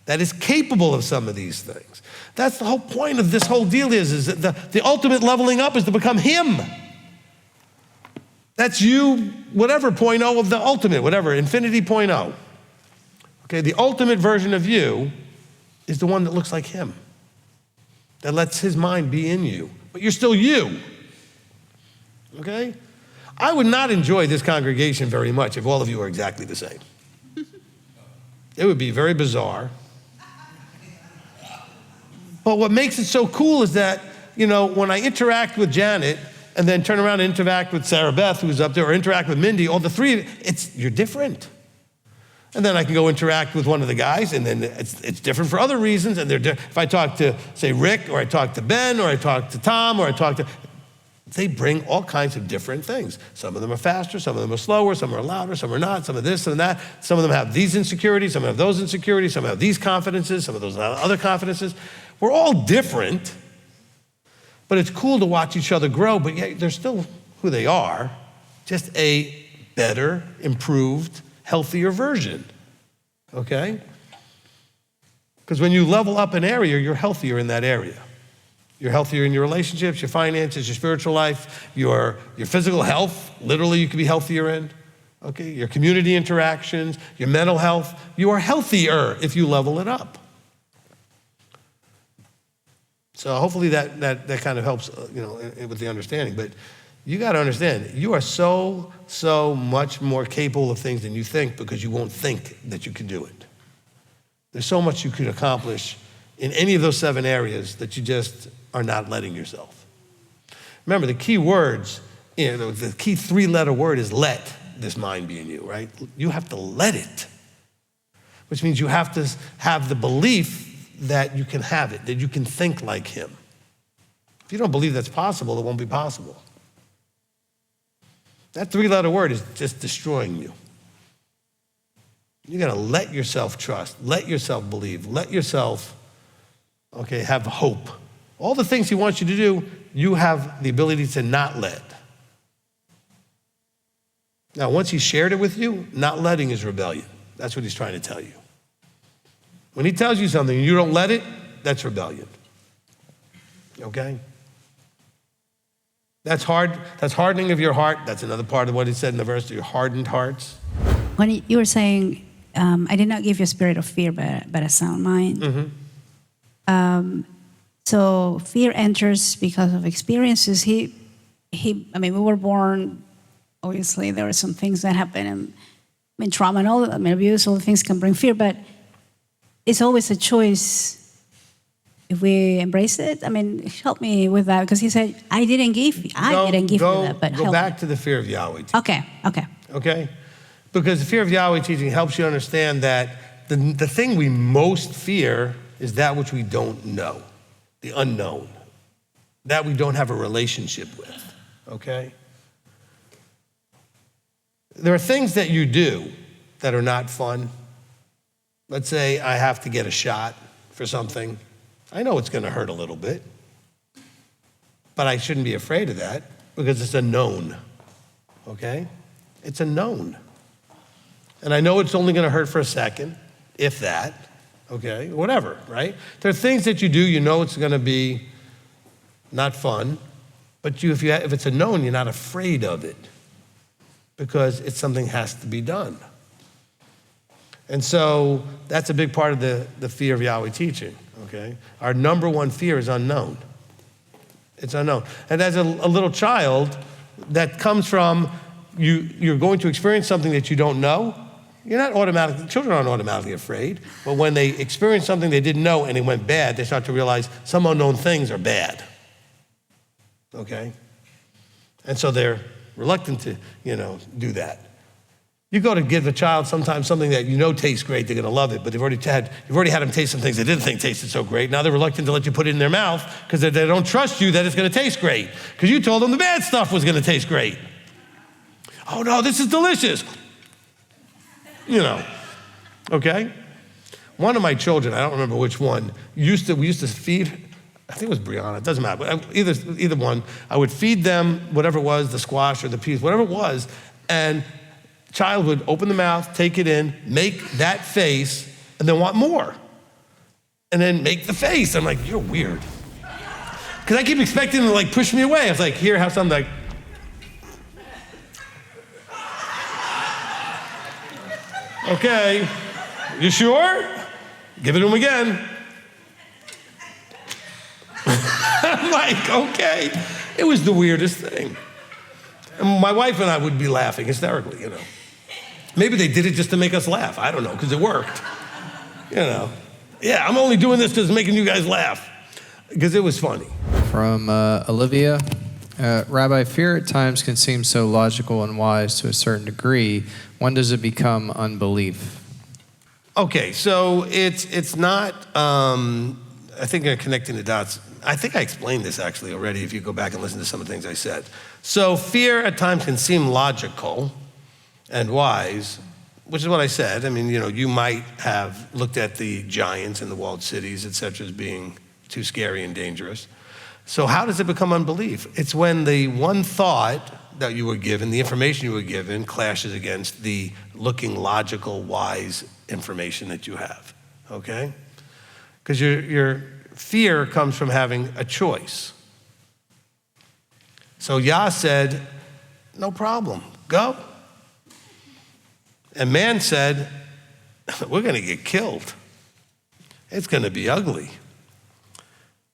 that is capable of some of these things. That's the whole point of this whole deal is that the ultimate leveling up is to become him. That's you, whatever, 0.0 of the ultimate, whatever, infinity 0.0. Okay, the ultimate version of you is the one that looks like him, that lets his mind be in you, but you're still you. Okay? I would not enjoy this congregation very much if all of you were exactly the same. It would be very bizarre. But what makes it so cool is that, when I interact with Janet and then turn around and interact with Sarah Beth, who's up there, or interact with Mindy, all the three, you're different. And then I can go interact with one of the guys, and then it's different for other reasons. And if I talk to, say, Rick, or I talk to Ben, or I talk to Tom, or they bring all kinds of different things. Some of them are faster, some of them are slower, some are louder, some are not, some of this, some of that. Some of them have these insecurities, some have those insecurities, some have these confidences, some of those other confidences. We're all different, but it's cool to watch each other grow, but yet they're still who they are, just a better, improved, healthier version, okay? Because when you level up an area, you're healthier in that area. You're healthier in your relationships, your finances, your spiritual life, your physical health, literally you could be healthier in, okay? Your community interactions, your mental health. You are healthier if you level it up. So hopefully that kind of helps, with the understanding. But you got to understand, you are so much more capable of things than you think because you won't think that you can do it. There's so much you could accomplish in any of those 7 areas that you just are not letting yourself. Remember, the key words, the key 3-letter word is let this mind be in you, right? You have to let it, which means you have to have the belief that you can have it, that you can think like him. If you don't believe that's possible, it won't be possible. That 3-letter word is just destroying you. You gotta let yourself trust, let yourself believe, let yourself, have hope. All the things he wants you to do, you have the ability to not let. Now, once he's shared it with you, not letting is rebellion. That's what he's trying to tell you. When he tells you something and you don't let it, that's rebellion. Okay? That's hard. That's hardening of your heart. That's another part of what he said in the verse, your hardened hearts. When you were saying, I did not give you a spirit of fear, but a sound mind. Mm-hmm. So fear enters because of experiences. We were born, obviously, there are some things that happen, and trauma and all, abuse, all the things can bring fear, but it's always a choice if we embrace it. Help me with that, because he said, I didn't give you that, but go back to the fear of Yahweh teaching. Okay? Because the fear of Yahweh teaching helps you understand that the thing we most fear is that which we don't know, the unknown, that we don't have a relationship with, okay? There are things that you do that are not fun. Let's say I have to get a shot for something. I know it's gonna hurt a little bit, but I shouldn't be afraid of that because it's a known, okay? It's a known. And I know it's only gonna hurt for a second, if that, okay? Whatever, right? There are things that you do, you know it's gonna be not fun, but if it's a known, you're not afraid of it because it's something has to be done. And so that's a big part of the fear of Yahweh teaching, okay? Our number one fear is unknown. It's unknown. And as a little child, that comes from you're going to experience something that you don't know. Children aren't automatically afraid, but when they experience something they didn't know and it went bad, they start to realize some unknown things are bad, okay? And so they're reluctant to, do that. You go to give a child sometimes something that tastes great, they're gonna love it, but you've already had them taste some things they didn't think tasted so great. Now they're reluctant to let you put it in their mouth because they don't trust you that it's gonna taste great because you told them the bad stuff was gonna taste great. Oh no, this is delicious. Okay? One of my children, I don't remember which one, we used to feed I think it was Brianna, it doesn't matter, but either one. I would feed them whatever it was, the squash or the peas, whatever it was, and child would open the mouth, take it in, make that face, and then want more. And then make the face. I'm like, you're weird. Because I keep expecting them to like push me away. I was like, here, have something like, okay, you sure? Give it to him again. I'm like, okay. It was the weirdest thing. And my wife and I would be laughing hysterically, you know. Maybe they did it just to make us laugh. I don't know, because it worked. You know. Yeah, I'm only doing this because it's making you guys laugh. Because it was funny. From Olivia. Rabbi, fear at times can seem so logical and wise to a certain degree. When does it become unbelief? Okay, so it's not, I think I'm connecting the dots. I think I explained this actually already if you go back and listen to some of the things I said. So fear at times can seem logical and wise, which is what I said. I mean, you know, you might have looked at the giants and the walled cities, et cetera, as being too scary and dangerous. So how does it become unbelief? It's when the one thought that you were given, the information you were given, clashes against the looking logical, wise information that you have, okay? Because your fear comes from having a choice. So Yah said, no problem, go. And man said, we're gonna get killed. It's gonna be ugly.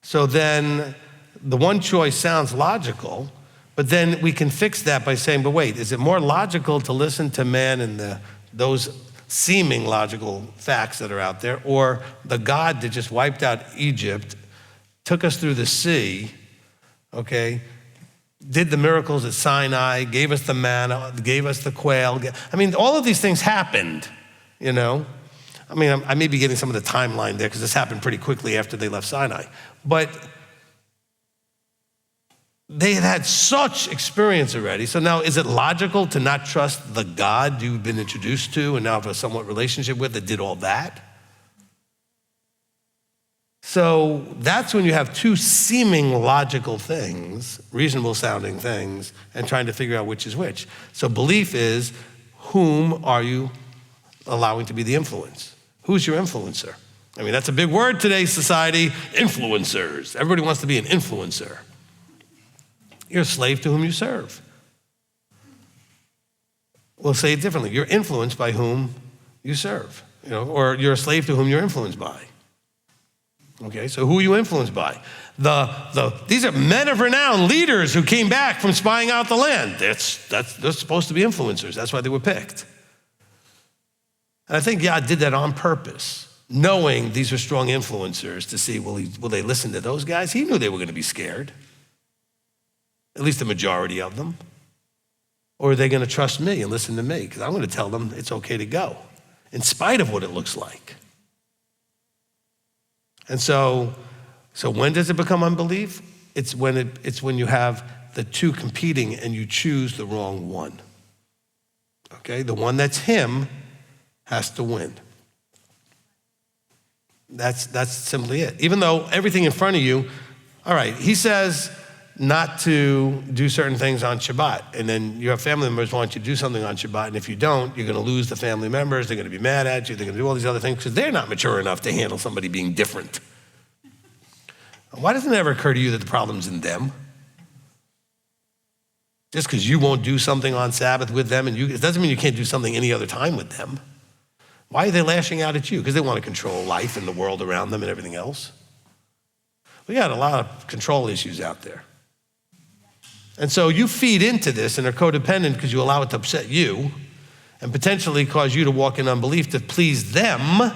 So then the one choice sounds logical, but then we can fix that by saying, but wait, is it more logical to listen to man and those seeming logical facts that are out there, or the God that just wiped out Egypt, took us through the sea, okay, did the miracles at Sinai, gave us the manna, gave us the quail. I mean, all of these things happened, you know. I mean, I may be getting some of the timeline there because this happened pretty quickly after they left Sinai. But they had such experience already. So now, is it logical to not trust the God you've been introduced to and now have a somewhat relationship with that did all that? So that's when you have two seeming logical things, reasonable sounding things, and trying to figure out which is which. So belief is, whom are you allowing to be the influence? Who's your influencer? I mean, that's a big word today's society, influencers. Everybody wants to be an influencer. You're a slave to whom you serve. We'll say it differently. You're influenced by whom you serve, you know, or you're a slave to whom you're influenced by. Okay, so who are you influenced by? These are men of renown, leaders who came back from spying out the land. They're supposed to be influencers. That's why they were picked. And I think God did that on purpose, knowing these were strong influencers to see, will they listen to those guys? He knew they were going to be scared, at least the majority of them. Or are they going to trust me and listen to me? Because I'm going to tell them it's okay to go, in spite of what it looks like. And so when does it become unbelief? It's when you have the two competing and you choose the wrong one. Okay, the one that's him has to win. That's simply it. Even though everything in front of you, all right, he says not to do certain things on Shabbat, and then you have family members want you to do something on Shabbat, and if you don't, you're going to lose the family members, they're going to be mad at you, they're going to do all these other things because they're not mature enough to handle somebody being different. Why doesn't it ever occur to you that the problem's in them? Just because you won't do something on Sabbath with them, and it doesn't mean you can't do something any other time with them. Why are they lashing out at you? Because they want to control life and the world around them and everything else. We got a lot of control issues out there. And so you feed into this and are codependent because you allow it to upset you and potentially cause you to walk in unbelief to please them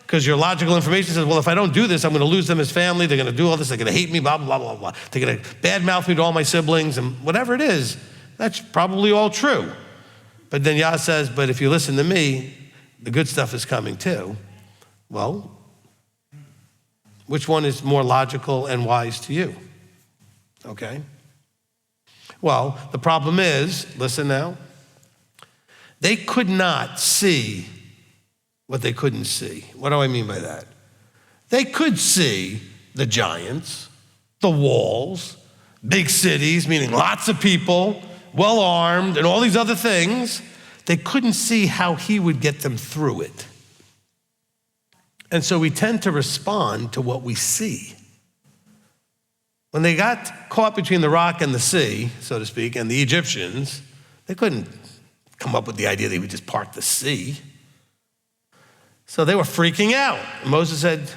because your logical information says, well, if I don't do this, I'm going to lose them as family. They're going to do all this. They're going to hate me, blah, blah, blah, blah. They're going to badmouth me to all my siblings and whatever it is. That's probably all true. But then Yah says, but if you listen to me, the good stuff is coming too. Well, which one is more logical and wise to you? Okay. Well, the problem is, listen now, they could not see what they couldn't see. What do I mean by that? They could see the giants. the walls, big cities, meaning lots of people, well-armed, and all these other things. They couldn't see how he would get them through it. And so we tend to respond to what we see. When they got caught between the rock and the sea, so to speak, and the Egyptians, they couldn't come up with the idea they would just part the sea. So they were freaking out. Moses said,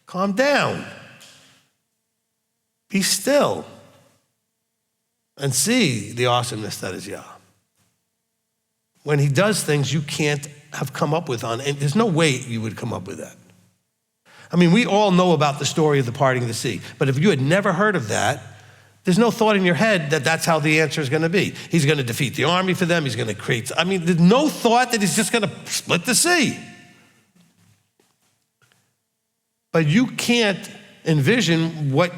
calm down. Be still and see the awesomeness that is Yah. When he does things you can't have come up with and there's no way you would come up with that. I mean, we all know about the story of the parting of the sea, but if you had never heard of that, there's no thought in your head that that's how the answer is going to be. He's going to defeat the army for them. He's going to create, there's no thought that he's just going to split the sea. But you can't envision what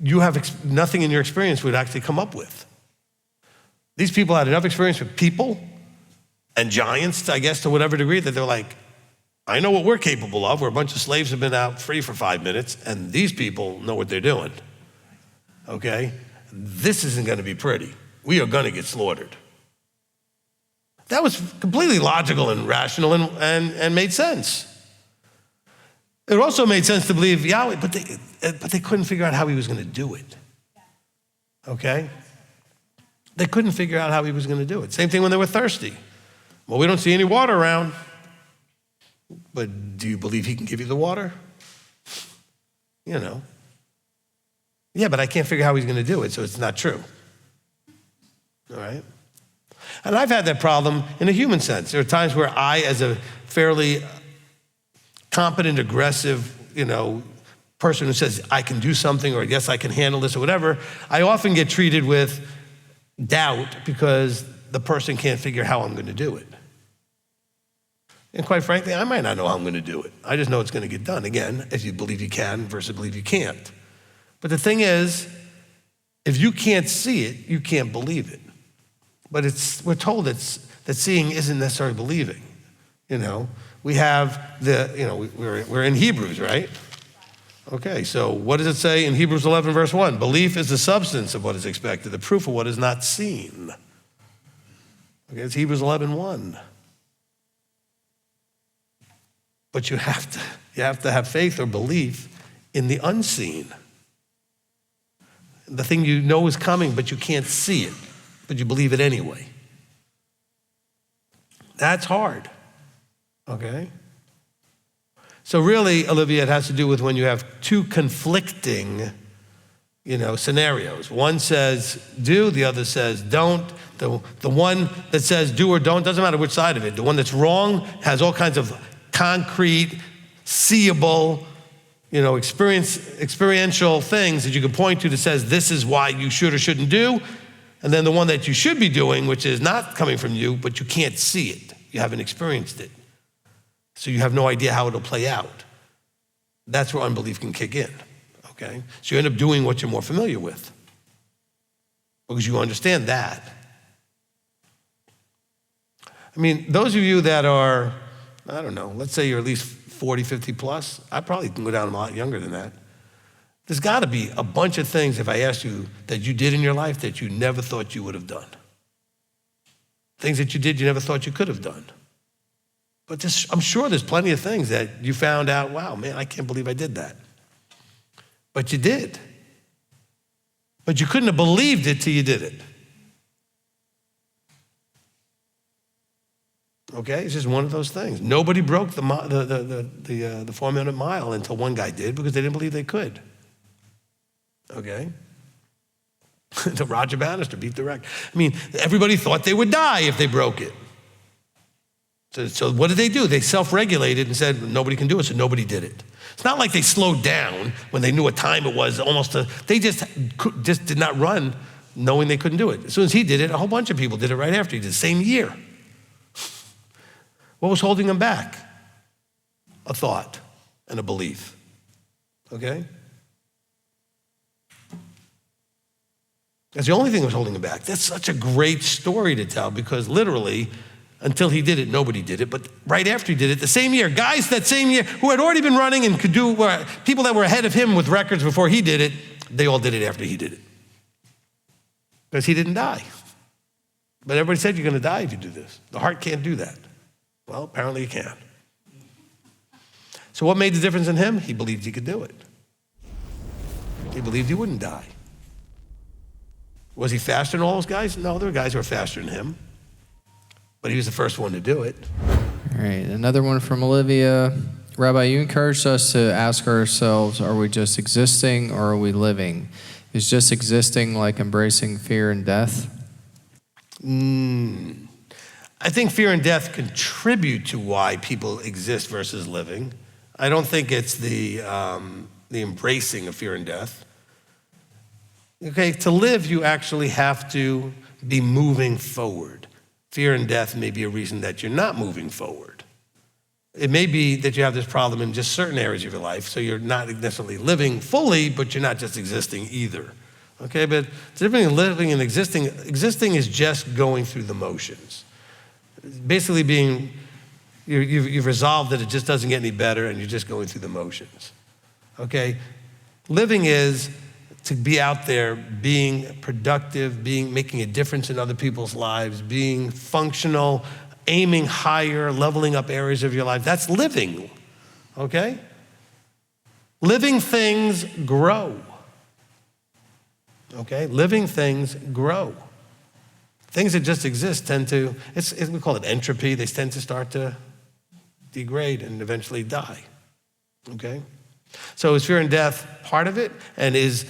you have nothing in your experience would actually come up with. These people had enough experience with people and giants, I guess, to whatever degree, that they're like, I know what we're capable of. We're a bunch of slaves who've been out free for 5 minutes, and these people know what they're doing, okay? This isn't gonna be pretty. We are gonna get slaughtered. That was completely logical and rational and made sense. It also made sense to believe Yahweh, but they couldn't figure out how he was gonna do it, okay? They couldn't figure out how he was gonna do it. Same thing when they were thirsty. Well, we don't see any water around. But do you believe he can give you the water? You know. Yeah, but I can't figure out how he's going to do it, so it's not true. All right? And I've had that problem in a human sense. There are times where I, as a fairly competent, aggressive, person who says, I can do something, or yes, I can handle this, or whatever, I often get treated with doubt because the person can't figure how I'm going to do it. And quite frankly, I might not know how I'm going to do it. I just know it's going to get done. Again, if you believe you can versus believe you can't. But the thing is, if you can't see it, you can't believe it. But we're told that seeing isn't necessarily believing. We have we're in Hebrews, right? Okay, so what does it say in Hebrews 11, verse 1? Belief is the substance of what is expected, the proof of what is not seen. Okay, it's Hebrews 11, 1. But you have to have faith or belief in the unseen. The thing you know is coming, but you can't see it, but you believe it anyway. That's hard, okay? So really, Olivia, it has to do with when you have two conflicting, scenarios. One says do, the other says don't. The one that says do or don't, doesn't matter which side of it. The one that's wrong has all kinds of concrete, seeable, experiential things that you can point to that says this is why you should or shouldn't do. And then the one that you should be doing, which is not coming from you, but you can't see it. You haven't experienced it. So you have no idea how it'll play out. That's where unbelief can kick in, okay? So you end up doing what you're more familiar with because you understand that. I mean, those of you that are, I don't know, let's say you're at least 40, 50 plus. I probably can go down a lot younger than that. There's got to be a bunch of things, if I asked you, that you did in your life that you never thought you would have done. Things that you did you never thought you could have done. But I'm sure there's plenty of things that you found out, wow, man, I can't believe I did that. But you did. But you couldn't have believed it till you did it. Okay, it's just one of those things. Nobody broke the 4-minute mile until one guy did because they didn't believe they could. Okay? The Roger Bannister beat the record. I mean, everybody thought they would die if they broke it. So what did they do? They self-regulated and said, nobody can do it, so nobody did it. It's not like they slowed down when they knew what time it was. They just did not run knowing they couldn't do it. As soon as he did it, a whole bunch of people did it right after he did it, same year. What was holding them back? A thought and a belief, okay? That's the only thing that was holding him back. That's such a great story to tell because literally, until he did it, nobody did it. But right after he did it, the same year, guys that same year who had already been running and could do, people that were ahead of him with records before he did it, they all did it after he did it. Because he didn't die. But everybody said you're going to die if you do this. The heart can't do that. Well, apparently it can. So what made the difference in him? He believed he could do it. He believed he wouldn't die. Was he faster than all those guys? No, there were guys who were faster than him. But he was the first one to do it. All right, another one from Olivia. Rabbi, you encouraged us to ask ourselves, are we just existing or are we living? Is just existing like embracing fear and death? I think fear and death contribute to why people exist versus living. I don't think it's the embracing of fear and death. Okay, to live, you actually have to be moving forward. Fear and death may be a reason that you're not moving forward. It may be that you have this problem in just certain areas of your life, so you're not necessarily living fully, but you're not just existing either. Okay, but the difference in living and existing, existing is just going through the motions. Basically being, you've resolved that it just doesn't get any better and you're just going through the motions. Okay, living is to be out there, being productive, making a difference in other people's lives, being functional, aiming higher, leveling up areas of your life. That's living, okay? Living things grow, okay? Living things grow. Things that just exist tend to, we call it entropy, they tend to start to degrade and eventually die, okay? So is fear and death part of it? And is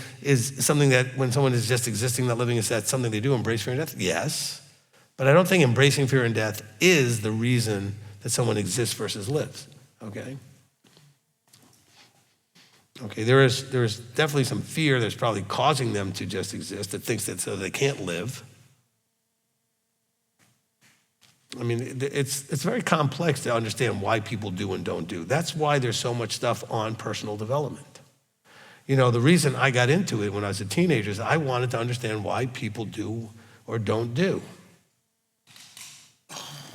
something that when someone is just existing, not living, is that something they do, embrace fear and death? Yes. But I don't think embracing fear and death is the reason that someone exists versus lives, okay? Okay, there is definitely some fear that's probably causing them to just exist, that thinks that so they can't live. I mean, it's very complex to understand why people do and don't do. That's why there's so much stuff on personal development. You know, the reason I got into it when I was a teenager is I wanted to understand why people do or don't do.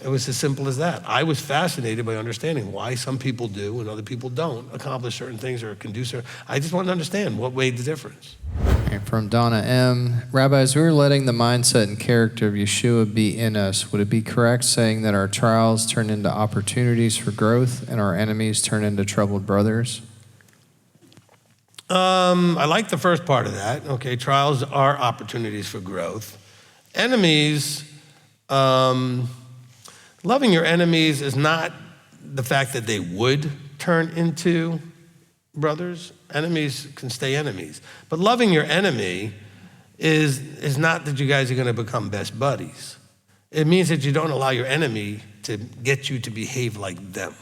It was as simple as that. I was fascinated by understanding why some people do and other people don't accomplish certain things or can do certain. I just wanted to understand what made the difference. From Donna M. Rabbi, as we were letting the mindset and character of Yeshua be in us, would it be correct saying that our trials turn into opportunities for growth and our enemies turn into troubled brothers? I like the first part of that. Okay, trials are opportunities for growth. Enemies, loving your enemies is not the fact that they would turn into brothers. Enemies can stay enemies. But loving your enemy is not that you guys are going to become best buddies. It means that you don't allow your enemy to get you to behave like them.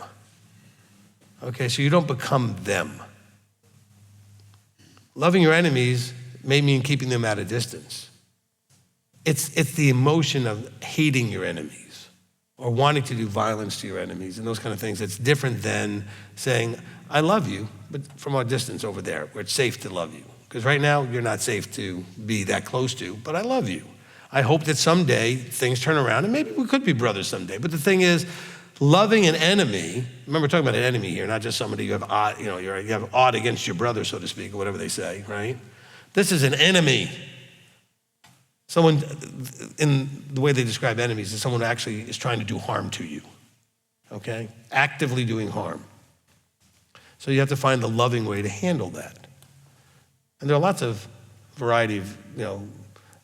Okay, so you don't become them. Loving your enemies may mean keeping them at a distance. It's the emotion of hating your enemies or wanting to do violence to your enemies and those kind of things. It's different than saying, I love you, but from a distance over there where it's safe to love you. Because right now, you're not safe to be that close to, but I love you. I hope that someday things turn around, and maybe we could be brothers someday. But the thing is, loving an enemy, remember we're talking about an enemy here, not just somebody you have odd, you have odd against your brother, so to speak, or whatever they say, right? This is an enemy. Someone, in the way they describe enemies, is someone who actually is trying to do harm to you, okay? Actively doing harm. So you have to find the loving way to handle that. And there are lots of variety of,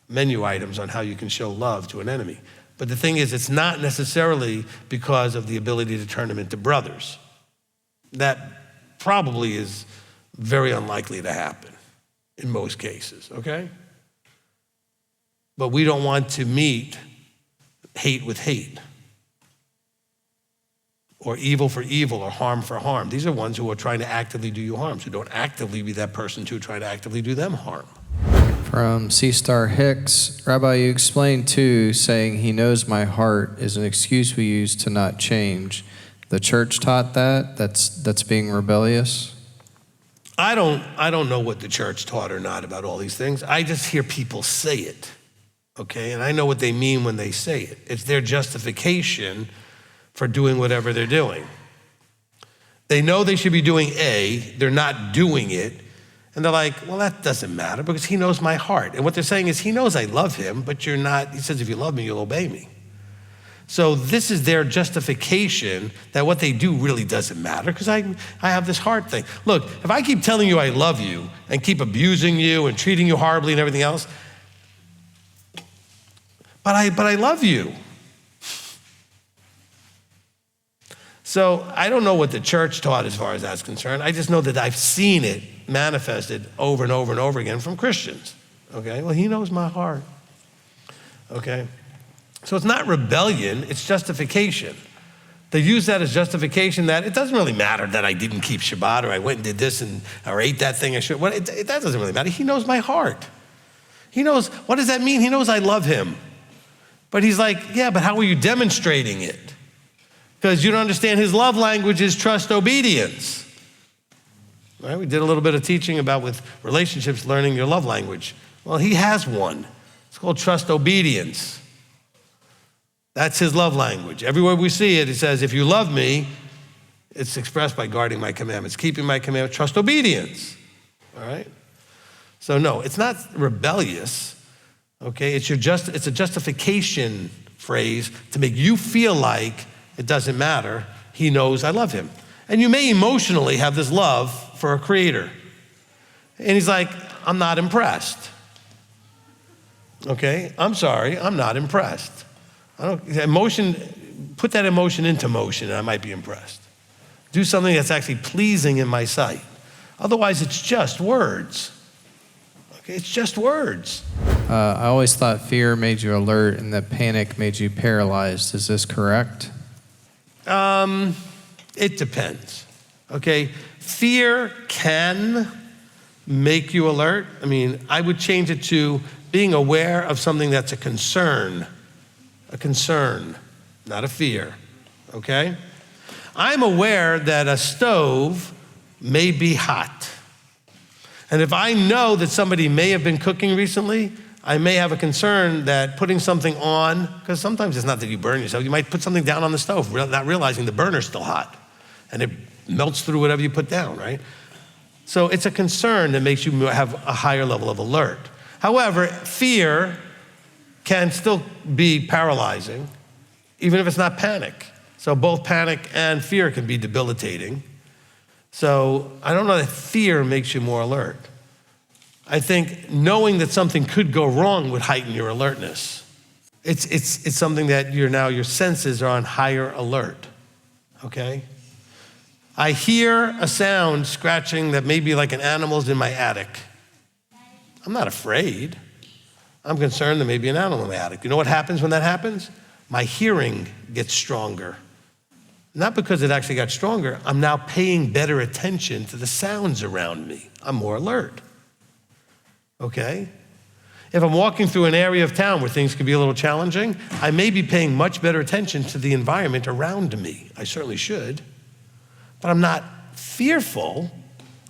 menu items on how you can show love to an enemy. But the thing is, it's not necessarily because of the ability to turn them into brothers. That probably is very unlikely to happen in most cases, okay? But we don't want to meet hate with hate, or evil for evil, or harm for harm. These are ones who are trying to actively do you harm, so don't actively be that person to try to actively do them harm. From C-Star Hicks, Rabbi, you explained too, saying he knows my heart is an excuse we use to not change. The church taught that's being rebellious? I don't know what the church taught or not about all these things. I just hear people say it, okay? And I know what they mean when they say it. It's their justification for doing whatever they're doing. They know they should be doing A, they're not doing it, And they're like, well, that doesn't matter because he knows my heart. And what they're saying is he knows I love him, but you're not, he says, if you love me, you'll obey me. So this is their justification that what they do really doesn't matter because I have this heart thing. Look, if I keep telling you I love you and keep abusing you and treating you horribly and everything else, but I love you. So I don't know what the church taught as far as that's concerned. I just know that I've seen it manifested over and over and over again from Christians. Okay, well, he knows my heart. Okay, so it's not rebellion, it's justification. They use that as justification that it doesn't really matter that I didn't keep Shabbat or I went and did this or ate that thing I should. Well, that doesn't really matter. He knows my heart. He knows, what does that mean? He knows I love him. But he's like, yeah, but how are you demonstrating it? Because you don't understand his love language is trust obedience. Right? We did a little bit of teaching about with relationships, learning your love language. Well, he has one. It's called trust obedience. That's his love language. Everywhere we see it, it says, if you love me, it's expressed by guarding my commandments, keeping my commandments, trust obedience. All right? So no, it's not rebellious. Okay? It's a justification phrase to make you feel like it doesn't matter. He knows I love him. And you may emotionally have this love for a creator. And he's like, I'm not impressed. Okay? I'm sorry, I'm not impressed. Put that emotion into motion and I might be impressed. Do something that's actually pleasing in my sight. Otherwise, it's just words. Okay? It's just words. I always thought fear made you alert and that panic made you paralyzed. Is this correct? It depends, okay? Fear can make you alert. I mean, I would change it to being aware of something that's a concern, not a fear, okay? I'm aware that a stove may be hot. And if I know that somebody may have been cooking recently, I may have a concern that putting something on, because sometimes it's not that you burn yourself, you might put something down on the stove, not realizing the burner's still hot, and it melts through whatever you put down, right? So it's a concern that makes you have a higher level of alert. However, fear can still be paralyzing, even if it's not panic. So both panic and fear can be debilitating. So I don't know that fear makes you more alert. I think knowing that something could go wrong would heighten your alertness. It's something that your senses are on higher alert, okay? I hear a sound scratching that may be like an animal's in my attic. I'm not afraid. I'm concerned there may be an animal in my attic. You know what happens when that happens? My hearing gets stronger. Not because it actually got stronger, I'm now paying better attention to the sounds around me. I'm more alert. Okay? If I'm walking through an area of town where things can be a little challenging, I may be paying much better attention to the environment around me. I certainly should. But I'm not fearful.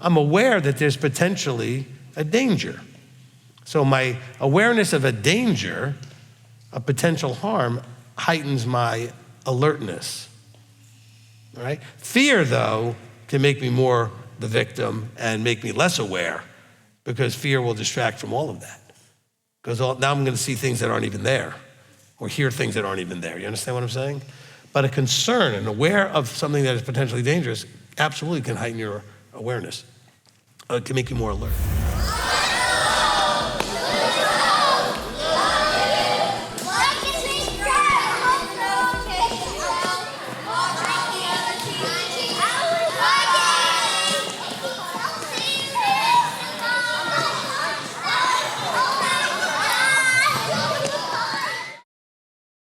I'm aware that there's potentially a danger. So my awareness of a danger, a potential harm, heightens my alertness. All right? Fear, though, can make me more the victim and make me less aware, because fear will distract from all of that. Because now I'm going to see things that aren't even there, or hear things that aren't even there. You understand what I'm saying? But a concern and aware of something that is potentially dangerous absolutely can heighten your awareness. It can make you more alert.